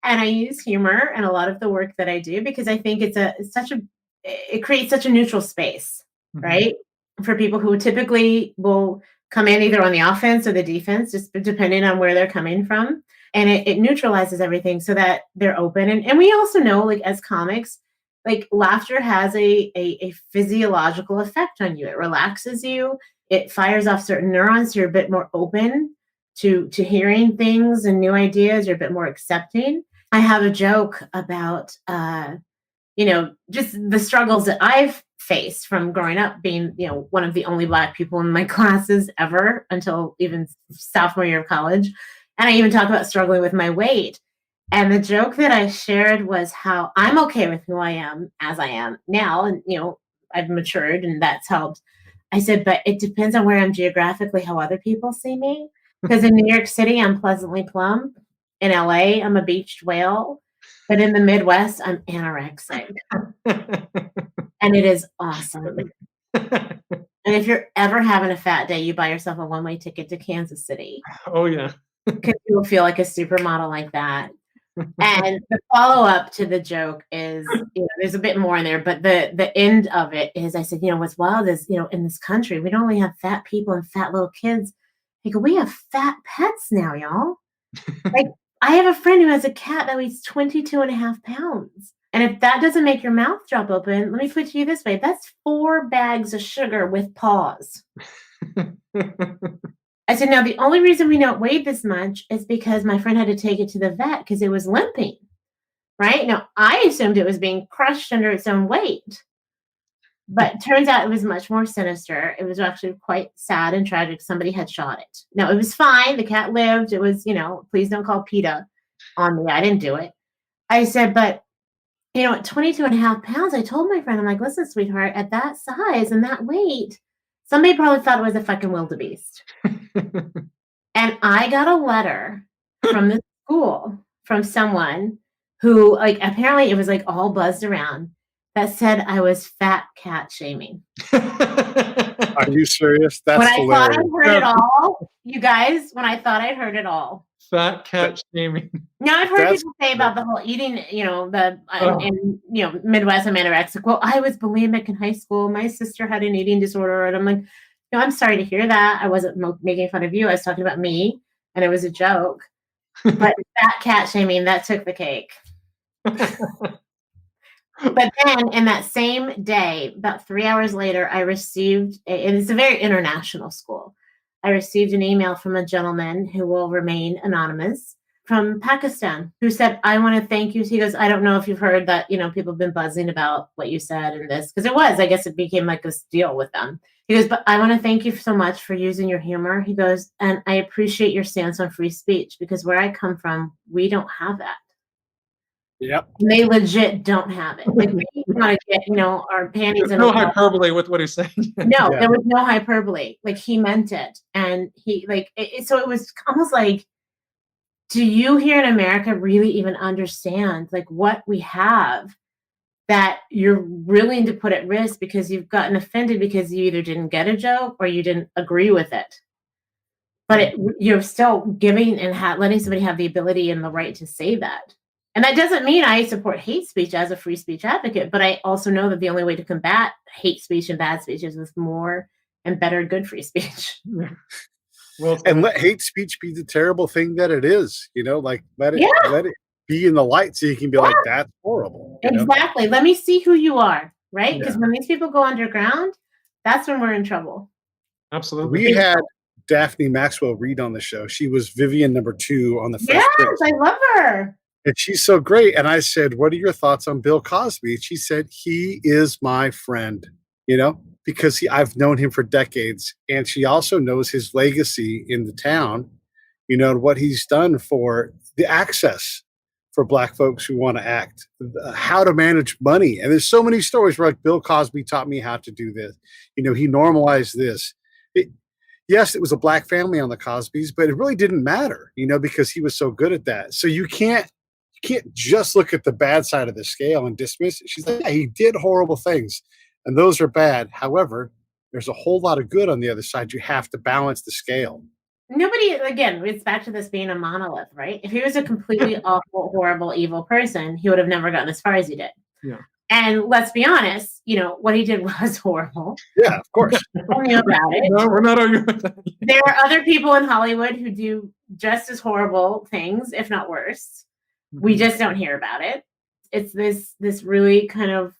And I use humor in a lot of the work that I do, because I think it creates such a neutral space, right? For people who typically will come in either on the offense or the defense, just depending on where they're coming from. And it neutralizes everything so that they're open. And we also know, like, as comics, like, laughter has a physiological effect on you. It relaxes you. It fires off certain neurons. So you're a bit more open to hearing things and new ideas. You're a bit more accepting. I have a joke about, just the struggles that I've faced from growing up being, one of the only Black people in my classes ever until even sophomore year of college. And I even talk about struggling with my weight. And the joke that I shared was how I'm okay with who I am as I am now. And, I've matured, and that's helped. I said, but it depends on where I'm geographically, how other people see me. Because in New York City, I'm pleasantly plump. In LA, I'm a beached whale. But in the Midwest, I'm anorexic. And it is awesome. And if you're ever having a fat day, you buy yourself a one-way ticket to Kansas City.
Oh, yeah.
Because you will feel like a supermodel like that. And the follow-up to the joke is, there's a bit more in there, but the end of it is, I said, what's wild is, in this country, we don't only have fat people and fat little kids. I go, we have fat pets now, y'all. Like, I have a friend who has a cat that weighs 22.5 pounds. And if that doesn't make your mouth drop open, let me put it to you this way. That's 4 bags of sugar with paws. I said, now, the only reason we know it weighed this much is because my friend had to take it to the vet because it was limping, right? Now, I assumed it was being crushed under its own weight. But it turns out it was much more sinister. It was actually quite sad and tragic. Somebody had shot it. Now, it was fine. The cat lived. It was, please don't call PETA on me. I didn't do it. I said, but, at 22.5 pounds, I told my friend, I'm like, listen, sweetheart, at that size and that weight, somebody probably thought it was a fucking wildebeest. And I got a letter from the school from someone who, like, apparently it was like all buzzed around, that said I was fat cat shaming.
Are you serious? That's
when I
hilarious.
thought I'd heard it all, you guys, when I thought I'd heard it all.
Fat cat shaming.
Now, I've heard people say about the whole eating, in Midwest, I'm anorexic. Well, I was bulimic in high school. My sister had an eating disorder. And I'm like, I'm sorry to hear that. I wasn't making fun of you. I was talking about me, and it was a joke. But fat cat shaming, that took the cake. But then in that same day, about 3 hours later, I received, and it's a very international school, I received an email from a gentleman who will remain anonymous from Pakistan who said, I want to thank you. He goes, I don't know if you've heard that, people have been buzzing about what you said and this, because I guess it became like this deal with them. He goes, but I want to thank you so much for using your humor. He goes, and I appreciate your stance on free speech, because where I come from, we don't have that.
Yep.
They legit don't have it. Like, we want to get, our panties
There's
in
no
a ball.
hyperbole with what he's saying.
No,
Yeah.
there was no hyperbole. Like, he meant it. And so it was almost like, do you here in America really even understand like what we have that you're willing to put at risk because you've gotten offended because you either didn't get a joke or you didn't agree with it? But you're still giving and letting somebody have the ability and the right to say that. And that doesn't mean I support hate speech as a free speech advocate, but I also know that the only way to combat hate speech and bad speech is with more and better good free speech.
Well,
And let hate speech be the terrible thing that it is. Like let it be in the light so you can be like, that's horrible.
Exactly. Let me see who you are, right? Because when these people go underground, that's when we're in trouble.
Absolutely.
We had Daphne Maxwell Reid on the show. She was Vivian number 2 on the Fresh
Yes,
Prince.
I love her.
And she's so great. And I said, what are your thoughts on Bill Cosby? And she said, he is my friend, because I've known him for decades. And she also knows his legacy in the town, what he's done for the access for Black folks who want to act, how to manage money. And there's so many stories where like Bill Cosby taught me how to do this. He normalized this. Yes, it was a Black family on the Cosbys, but it really didn't matter, because he was so good at that. So you can't just look at the bad side of the scale and dismiss it. She's like, yeah, he did horrible things, and those are bad. However, there's a whole lot of good on the other side. You have to balance the scale.
Nobody, again, it's back to this being a monolith, right? If he was a completely awful, horrible, evil person, he would have never gotten as far as he did.
Yeah.
And let's be honest, what he did was horrible.
Yeah, of course.
Tell me about it.
No, we're not arguing with that.
There are other people in Hollywood who do just as horrible things, if not worse. We just don't hear about it. It's this really kind of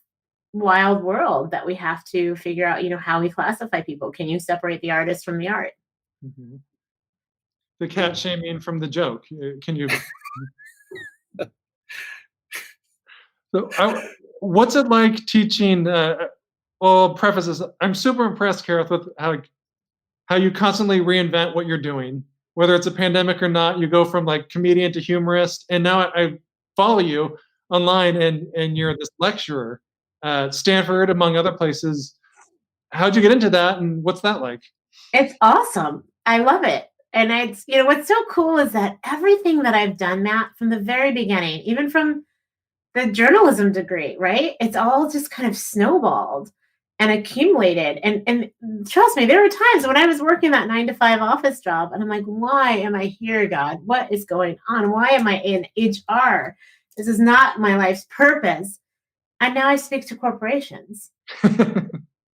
wild world that we have to figure out, how we classify people. Can you separate the artist from the art?
Mm-hmm. The cat shaming from the joke. Can you? So, what's it like teaching? Well, preface this. I'm super impressed, Karith, with how you constantly reinvent what you're doing, whether it's a pandemic or not. You go from like comedian to humorist, and now I follow you online, and you're this lecturer at Stanford, among other places. How'd you get into that, and what's that like?
It's awesome. I love it. And it's, what's so cool is that everything that I've done, Matt, from the very beginning, even from the journalism degree, right? It's all just kind of snowballed and accumulated. And trust me, there were times when I was working that 9-to-5 office job and I'm like, why am I here, God? What is going on? Why am I in HR? This is not my life's purpose. And now I speak to corporations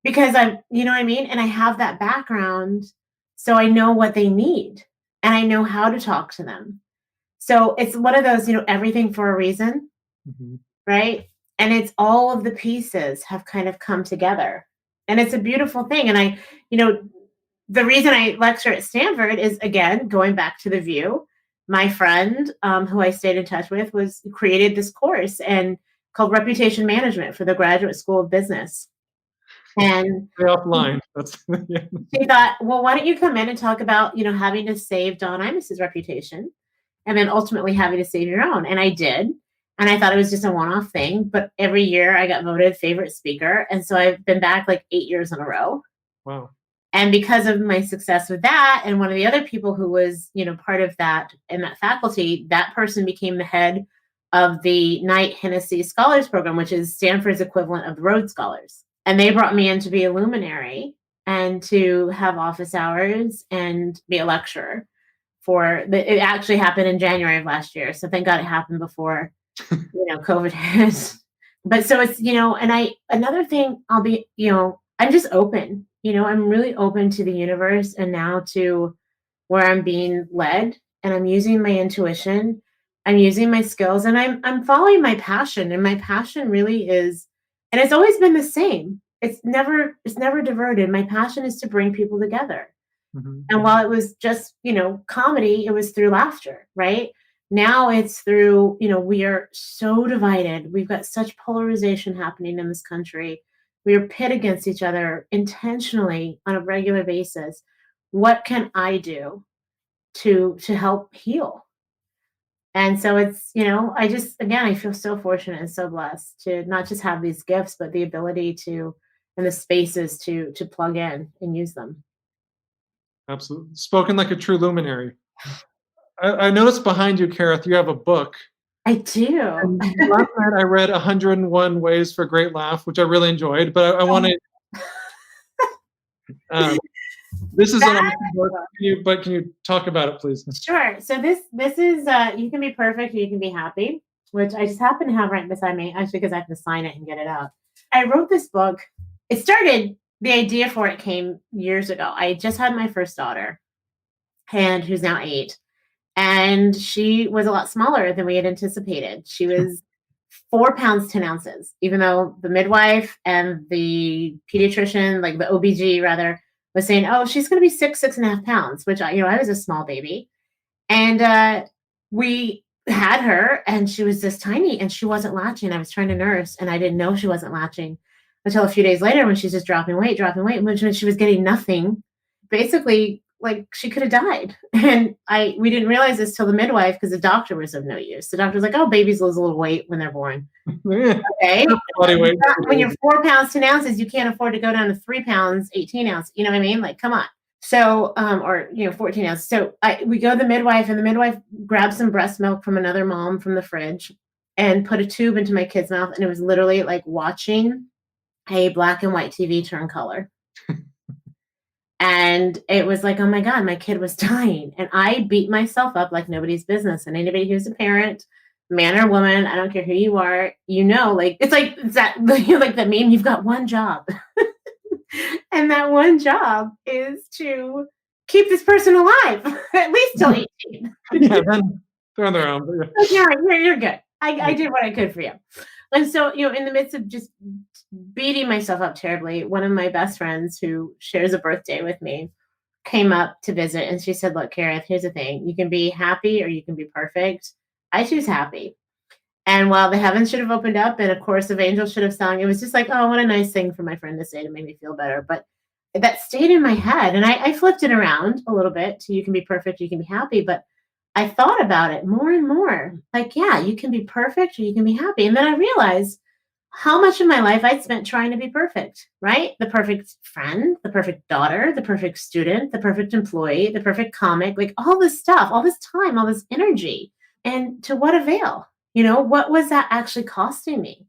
because you know what I mean? And I have that background. So I know what they need and I know how to talk to them. So it's one of those, everything for a reason, right? And it's all of the pieces have kind of come together and it's a beautiful thing. And the reason I lecture at Stanford is, again, going back to the view. My friend who I stayed in touch with created this course called Reputation Management for the Graduate School of Business. And
offline.
She thought, well, why don't you come in and talk about, having to save Don Imus's reputation and then ultimately having to save your own. And I did. And I thought it was just a one-off thing. But every year I got voted favorite speaker. And so I've been back like 8 years in a row.
Wow.
And because of my success with that, and one of the other people who was, part of that in that faculty, that person became the head of the Knight Hennessy Scholars Program, which is Stanford's equivalent of the Rhodes Scholars. And they brought me in to be a luminary and to have office hours and be a lecturer it actually happened in January of last year. So thank God it happened before, COVID hit. But so it's, and another thing I'll be, I'm just open, I'm really open to the universe and now to where I'm being led and I'm using my intuition. I'm using my skills and I'm following my passion. And my passion really is, and it's always been the same. It's never diverted. My passion is to bring people together. Mm-hmm. And while it was just, comedy, it was through laughter, right? Now it's through, we are so divided. We've got such polarization happening in this country. We are pit against each other intentionally on a regular basis. What can I do to help heal? And so it's, I feel so fortunate and so blessed to not just have these gifts, but the ability to, and the spaces to plug in and use them.
Absolutely. Spoken like a true luminary. I noticed behind you, Karith, you have a book.
I do.
And last night I read 101 Ways for a Great Laugh, which I really enjoyed, but I want to... this is an book, can you talk about it, please?
Sure. So this is You Can Be Perfect, You Can Be Happy, which I just happen to have right beside me, actually, because I have to sign it and get it out. I wrote this book. The idea for it came years ago. I just had my first daughter, and who's now 8. And she was a lot smaller than we had anticipated. She was 4 pounds, 10 ounces, even though the midwife and the pediatrician, like the OBG rather, was saying, oh, she's going to be 6.5 pounds, which I was a small baby. And we had her, and she was this tiny, and she wasn't latching. I was trying to nurse, and I didn't know she wasn't latching until a few days later when she's just dropping weight. When she was getting nothing, basically, like, she could have died. And we didn't realize this till the midwife, because the doctor was of no use. The doctor was like, oh, babies lose a little weight when ththey're born. Okay. When you're 4 pounds, 10 ounces, you can't afford to go down to 3 pounds, 18 ounces. You know what I mean? Like, come on. So, 14 ounces. So we go to the midwife, and the midwife grabbed some breast milk from another mom from the fridge and put a tube into my kid's mouth. And it was literally like watching a black and white TV turn color. And it was like, oh my God, my kid was dying. And I beat myself up like nobody's business. And anybody who's a parent, man or woman, I don't care who you are, like, it's that like the meme, you've got one job. And that one job is to keep this person alive, at least till 18.
Yeah, then they're on their own. But
yeah. You're good. I did what I could for you. And so, in the midst of just beating myself up terribly, one of my best friends who shares a birthday with me came up to visit, and she said, look, Karith, here's the thing. You can be happy or you can be perfect. I choose happy. And while the heavens should have opened up and a chorus of angels should have sung, it was just like, oh, what a nice thing for my friend to say to make me feel better. But that stayed in my head, and I flipped it around a little bit to you can be perfect, you can be happy. But I thought about it more and more. Like, yeah, you can be perfect or you can be happy. And then I realized how much of my life I'd spent trying to be perfect, right? The perfect friend, the perfect daughter, the perfect student, the perfect employee, the perfect comic, like all this stuff, all this time, all this energy. And to what avail? What was that actually costing me?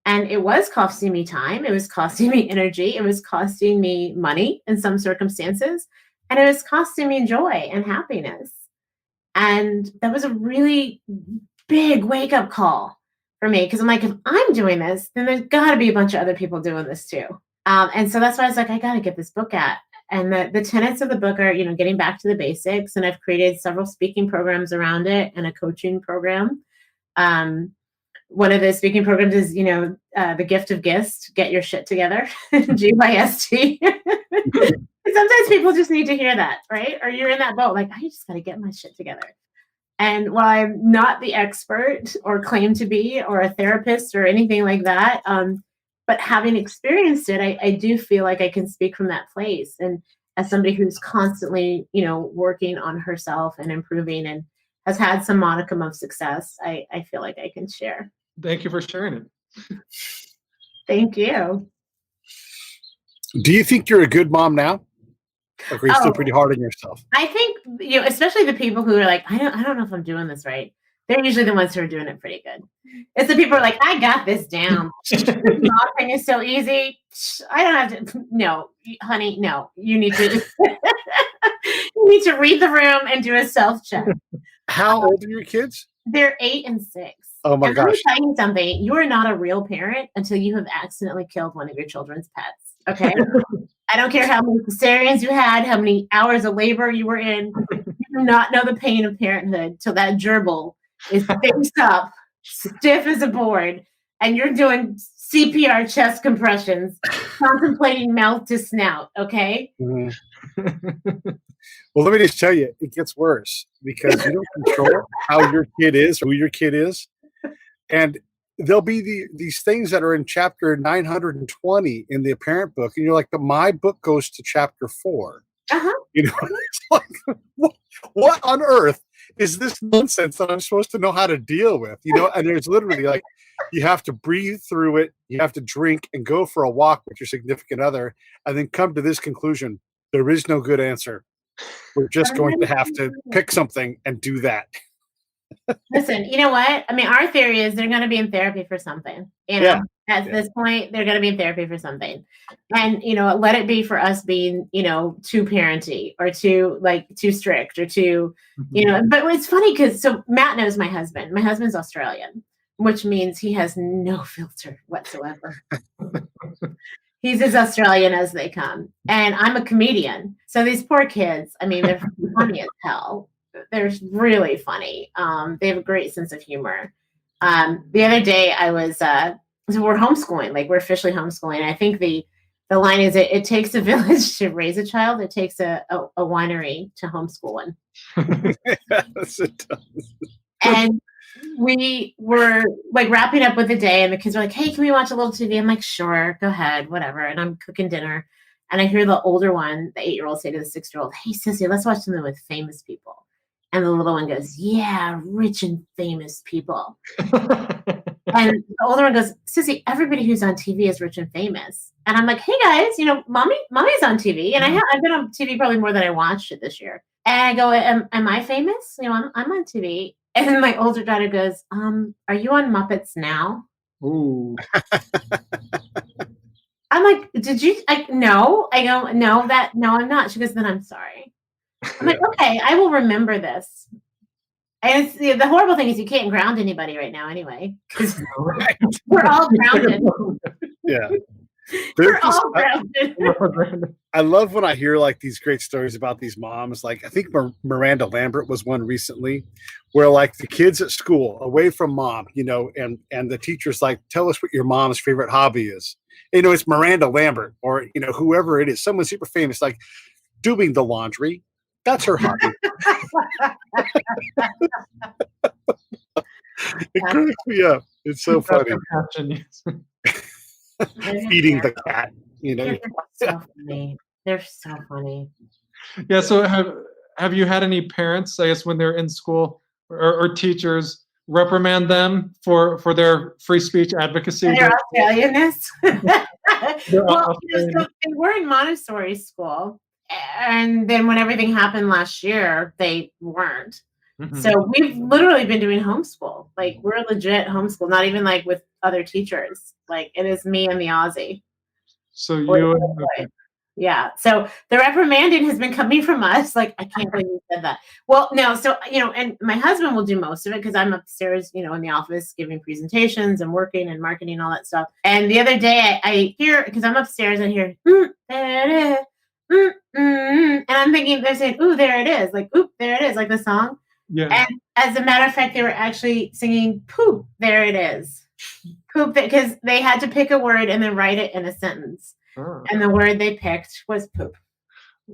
And it was costing me time. It was costing me energy. It was costing me money in some circumstances. And it was costing me joy and happiness. And that was a really big wake-up call for me, because I'm like, if I'm doing this, then there's got to be a bunch of other people doing this too. And so that's why I was like, I got to get this book out. And the tenets of the book are, getting back to the basics. And I've created several speaking programs around it and a coaching program. One of the speaking programs is, the gift of gist, get your shit together, GYST. Sometimes people just need to hear that, right? Or you're in that boat, like, I just got to get my shit together. And while I'm not the expert or claim to be, or a therapist or anything like that, but having experienced it, I do feel like I can speak from that place. And as somebody who's constantly, working on herself and improving and has had some modicum of success, I feel like I can share.
Thank you for sharing it.
Thank you.
Do you think you're a good mom now? Or are you still pretty hard on yourself?
I think, especially the people who are like, I don't know if I'm doing this right. They're usually the ones who are doing it pretty good. It's the people who are like, I got this down. Mom thing is so easy. I don't have to. No, honey, no. You need to read the room and do a self-check.
How old are your kids?
They're 8 and 6.
Oh my gosh.
Let me tell you something. You are not a real parent until you have accidentally killed one of your children's pets. Okay? I don't care how many cesareans you had, how many hours of labor you were in. You do not know the pain of parenthood till that gerbil is fixed up, stiff as a board, and you're doing CPR chest compressions, contemplating mouth to snout. Okay.
Mhm. Well, let me just tell you, it gets worse because you don't control how your kid is, who your kid is, and there'll be these things that are in chapter 920 in the parent book, and you're like, but my book goes to chapter 4.
Uh-huh.
You know, it's like, what on earth is this nonsense that I'm supposed to know how to deal with? You know, and there's literally like, you have to breathe through it, you have to drink and go for a walk with your significant other, and then come to this conclusion: there is no good answer. We're just going to have to pick something and do that.
Listen, you know what? I mean, our theory is they're going to be in therapy for something. You know, at this point, they're going to be in therapy for something. And, you know, let it be for us being, you know, too parenty or too strict or too, you know, but it's funny because so Matt knows my husband. My husband's Australian, which means he has no filter whatsoever. He's as Australian as they come. And I'm a comedian. So these poor kids, I mean, they're funny as hell. They're really funny. They have a great sense of humor. The other day I was, so we're homeschooling, like we're officially homeschooling. I think the line is it takes a village to raise a child. It takes a winery to homeschool one.
Yes, it does.
And we were like wrapping up with the day and the kids were like, hey, can we watch a little TV? I'm like, sure, go ahead, whatever. And I'm cooking dinner. And I hear the older one, the 8-year-old, say to the 6-year-old, hey, sissy, let's watch something with famous people. And the little one goes, yeah, rich and famous people. And the older one goes, sissy, everybody who's on TV is rich and famous. And I'm like, hey guys, you know, mommy's on TV. And I've been on TV probably more than I watched it this year. And I go, am I famous? You know, I'm on TV. And then my older daughter goes, are you on Muppets Now?
Ooh.
I'm like, no. I go, no, I'm not. She goes, then I'm sorry. I'm like, okay, I will remember this. And it's, the horrible thing is you can't ground anybody right now anyway. Because we're all grounded.
Yeah.
We're all grounded.
I love when I hear like these great stories about these moms. Like I think Miranda Lambert was one recently where like the kids at school away from mom, you know, and the teacher's like, tell us what your mom's favorite hobby is. You know, it's Miranda Lambert or, you know, whoever it is, someone super famous, like doing the laundry. That's her hobby. It cracks me up. It's so funny. Feeding the cat, you know.
They're so funny.
Yeah. So have you had any parents, I guess, when they're in school or teachers reprimand them for their free speech advocacy?
Their Australianness. Well, so they were in Montessori school. And then when everything happened last year, they weren't. Mm-hmm. So we've literally been doing homeschool. Like we're legit homeschool, not even like with other teachers. Like it is me and the Aussie.
So you
yeah. So the reprimanding has been coming from us. Like, I can't believe you said that. Well, no. So, you know, and my husband will do most of it because I'm upstairs, you know, in the office giving presentations and working and marketing, all that stuff. And the other day I hear, because I'm upstairs, I hear, there it is. And I'm thinking they're saying, ooh, there it is. Like, oop, there it is. Like the song.
Yeah.
And as a matter of fact, they were actually singing poop. There it is. Poop, because they had to pick a word and then write it in a sentence. Oh. And the word they picked was poop.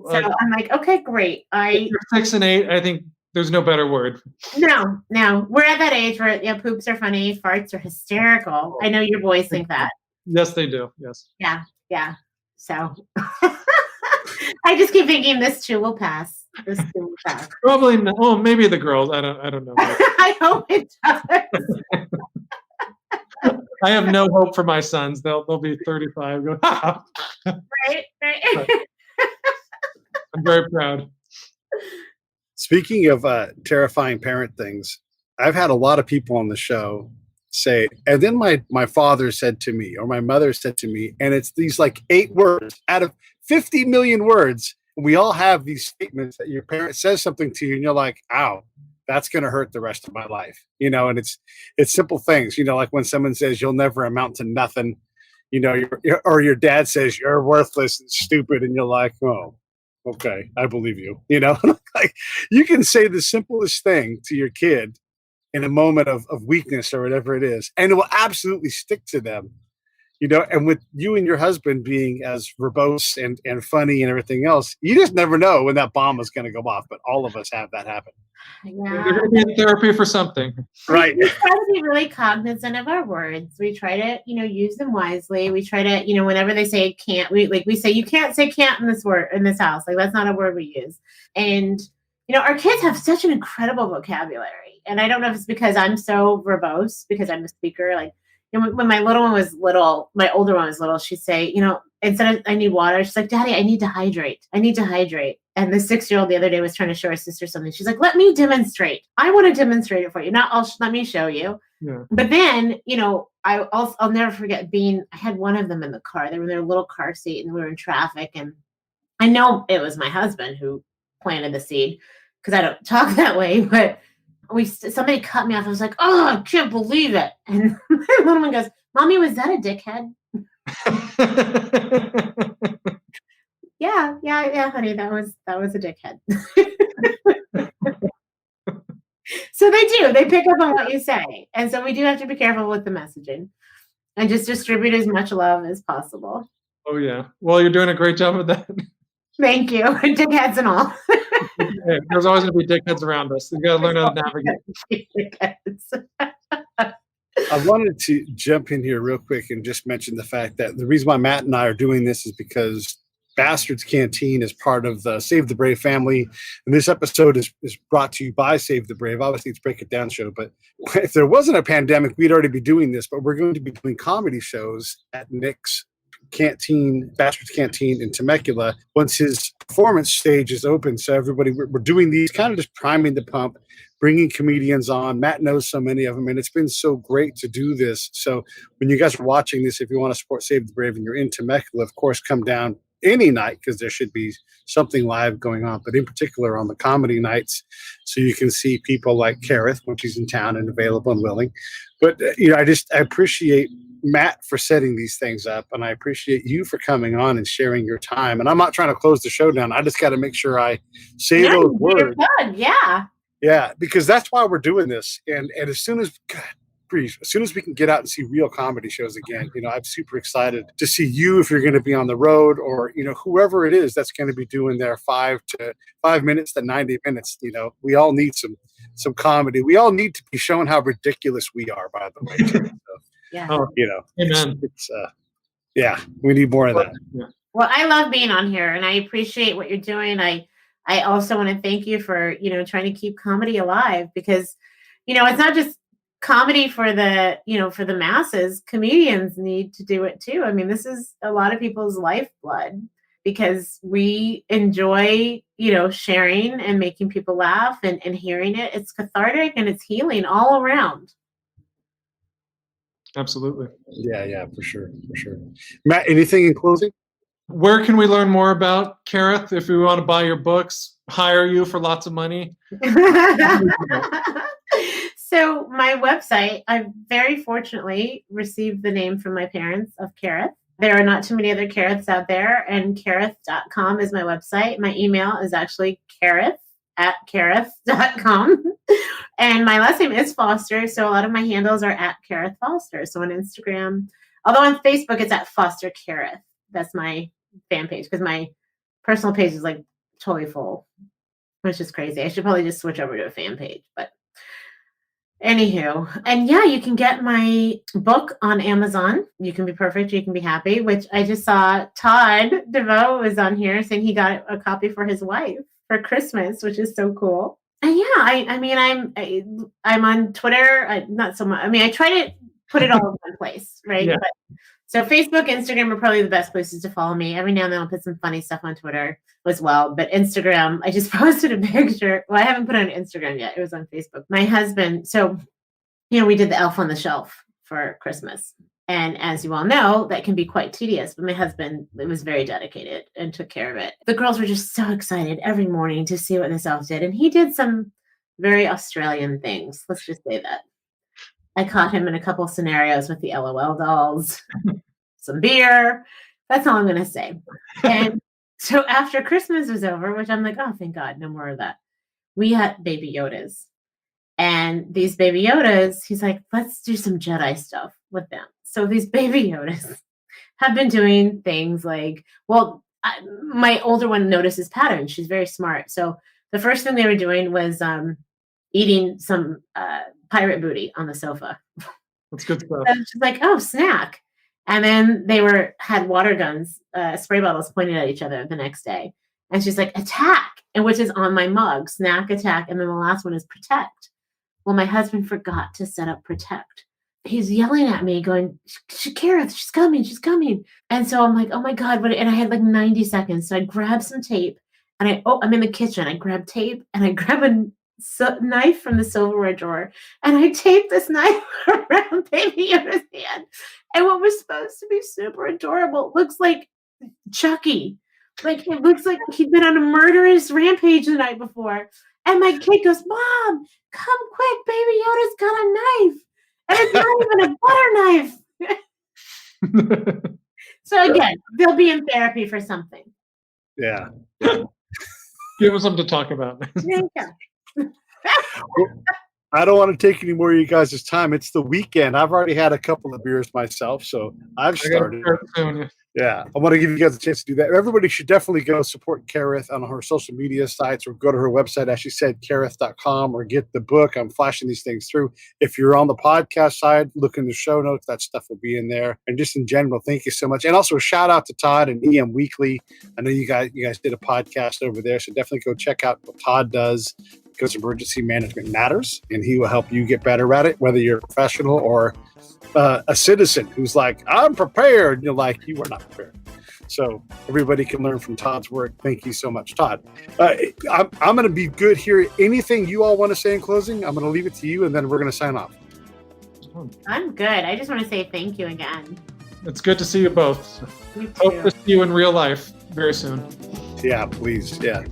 So I'm like, okay, great.
If you're 6 and 8, I think there's no better word.
No. We're at that age where poops are funny, farts are hysterical. I know your boys think that.
Yes, they do. Yes.
Yeah. So I just keep thinking this too will pass. This too will pass.
Probably not. Oh, maybe the girls. I don't know.
I hope it does.
I have no hope for my sons. They'll be 35. Go,
Right.
I'm very proud.
Speaking of terrifying parent things, I've had a lot of people on the show say, and then my father said to me, or my mother said to me, and it's these like 8 words out of 50 million words. We all have these statements that your parent says something to you, and you're like, ow, that's going to hurt the rest of my life, you know. And it's simple things, you know, like when someone says you'll never amount to nothing, you know, or your dad says you're worthless and stupid, and you're like, oh, okay, I believe you, you know. Like you can say the simplest thing to your kid in a moment of weakness or whatever it is, and it will absolutely stick to them. And with you and your husband being as verbose and funny and everything else, you just never know when that bomb is going to go off. But all of us have that happen.
Yeah.
You're going to be in therapy for something.
Right.
We try to be really cognizant of our words. We try to, use them wisely. We try to, whenever they say can't, we say you can't say can't in this house. Like that's not a word we use. And our kids have such an incredible vocabulary. And I don't know if it's because I'm so verbose because I'm a speaker. Like when my little one was little, my older one was little, she'd say, instead of I need water, she's like, Daddy, I need to hydrate. I need to hydrate. And the 6-year-old the other day was trying to show her sister something. She's like, let me demonstrate. I want to demonstrate it for you. Let me show you.
Yeah.
But then, I'll never forget I had one of them in the car. They were in their little car seat and we were in traffic. And I know it was my husband who planted the seed because I don't talk that way, but somebody cut me off. I was like, oh, I can't believe it. And my little one goes, Mommy, was that a dickhead? Yeah, honey, that was a dickhead. So they pick up on what you say. And so we do have to be careful with the messaging and just distribute as much love as possible.
Oh, yeah. Well, you're doing a great job of that.
Thank you. Dickheads and all.
Yeah, there's always going to be dickheads around us. You got to learn how to navigate.
I wanted to jump in here real quick and just mention the fact that the reason why Matt and I are doing this is because Bastards Canteen is part of the Save the Brave family. And this episode is brought to you by Save the Brave. Obviously, it's Break It Down show. But if there wasn't a pandemic, we'd already be doing this. But we're going to be doing comedy shows at Nick's Canteen, Bastards Canteen in Temecula, once his performance stage is open. So everybody, we're doing these kind of just priming the pump, bringing comedians on. Matt knows so many of them, and it's been so great to do this. So when you guys are watching this, if you want to support Save the Brave and you're in Temecula, of course, come down any night because there should be something live going on, but in particular on the comedy nights, so you can see people like Karith when she's in town and available and willing. But I appreciate Matt for setting these things up, and I appreciate you for coming on and sharing your time. And I'm not trying to close the show down. I just got to make sure I say those words. Yeah, because that's why we're doing this. And as soon as we can get out and see real comedy shows again, I'm super excited to see you if you're going to be on the road, or whoever it is that's going to be doing their 5 minutes to 90 minutes. We all need some comedy. We all need to be shown how ridiculous we are, by the way. So,
yeah.
Amen.
We need more of that.
Yeah.
Well, I love being on here, and I appreciate what you're doing. I also want to thank you for trying to keep comedy alive, because it's not just comedy for the for the masses. Comedians need to do it too. I mean, this is a lot of people's lifeblood, because we enjoy sharing and making people laugh and hearing it. It's cathartic and it's healing all around.
Absolutely.
Yeah, for sure. Matt, anything in closing?
Where can we learn more about Karith if we want to buy your books, hire you for lots of money?
So my website, I very fortunately received the name from my parents of Karith. There are not too many other Kariths out there, and karith.com is my website. My email is actually karith@karith.com. And my last name is Foster, so a lot of my handles are at Karith Foster. So on Instagram, although on Facebook, it's at Foster Karith. That's my fan page, because my personal page is like totally full, which is crazy. I should probably just switch over to a fan page, but anywho. And yeah, you can get my book on Amazon. You Can Be Perfect, You Can Be Happy, which I just saw Todd DeVoe was on here saying he got a copy for his wife for Christmas, which is so cool. And yeah, I'm on Twitter. Not so much. I mean, I try to put it all in one place, right?
Yeah.
But, so Facebook, Instagram are probably the best places to follow me. Every now and then I'll put some funny stuff on Twitter as well. But Instagram, I just posted a picture. Well, I haven't put it on Instagram yet. It was on Facebook. My husband, so, we did the Elf on the Shelf for Christmas. And as you all know, that can be quite tedious. But my husband was very dedicated and took care of it. The girls were just so excited every morning to see what this elf did. And he did some very Australian things. Let's just say that. I caught him in a couple scenarios with the LOL dolls, some beer. That's all I'm going to say. And so after Christmas was over, which I'm like, oh, thank God, no more of that. We had baby Yodas. And these baby Yodas, he's like, let's do some Jedi stuff with them. So these baby Yodas have been doing things like, well, my older one notices patterns. She's very smart. So the first thing they were doing was eating some pirate booty on the sofa.
That's good stuff.
And she's like, oh, snack. And then they had water guns, spray bottles pointed at each other the next day. And she's like, attack, and which is on my mug, snack, attack. And then the last one is protect. Well, my husband forgot to set up protect. He's yelling at me going, Karith, she's coming, she's coming. And so I'm like, oh my God. And I had like 90 seconds. So I grabbed some tape and I'm in the kitchen. I grab tape and I grab a knife from the silverware drawer and I taped this knife around Baby Yoda's hand. And what was supposed to be super adorable looks like Chucky. Like, it looks like he'd been on a murderous rampage the night before. And my kid goes, Mom, come quick, Baby Yoda's got a knife. And it's not even a butter knife. So again, they'll be in therapy for something.
Yeah.
Give us something to talk about.
Yeah.
I don't want to take any more of you guys' time. It's the weekend. I've already had a couple of beers myself, so I've started. Yeah, I want to give you guys a chance to do that. Everybody should definitely go support Karith on her social media sites or go to her website, as she said, karith.com, or get the book. I'm flashing these things through. If you're on the podcast side, look in the show notes. That stuff will be in there. And just in general, thank you so much. And also a shout out to Todd and EM Weekly. I know you guys did a podcast over there, so definitely go check out what Todd does, because emergency management matters, and he will help you get better at it, whether you're a professional or a citizen who's like, I'm prepared. You're like, you are not prepared. So everybody can learn from Todd's work. Thank you so much, Todd. I'm going to be good here. Anything you all want to say in closing? I'm going to leave it to you, and then we're going to sign off.
I'm good. I just want to say thank you again.
It's good to see you both.
You
Hope
too.
to see you in real life very soon.
Yeah, please. Yeah.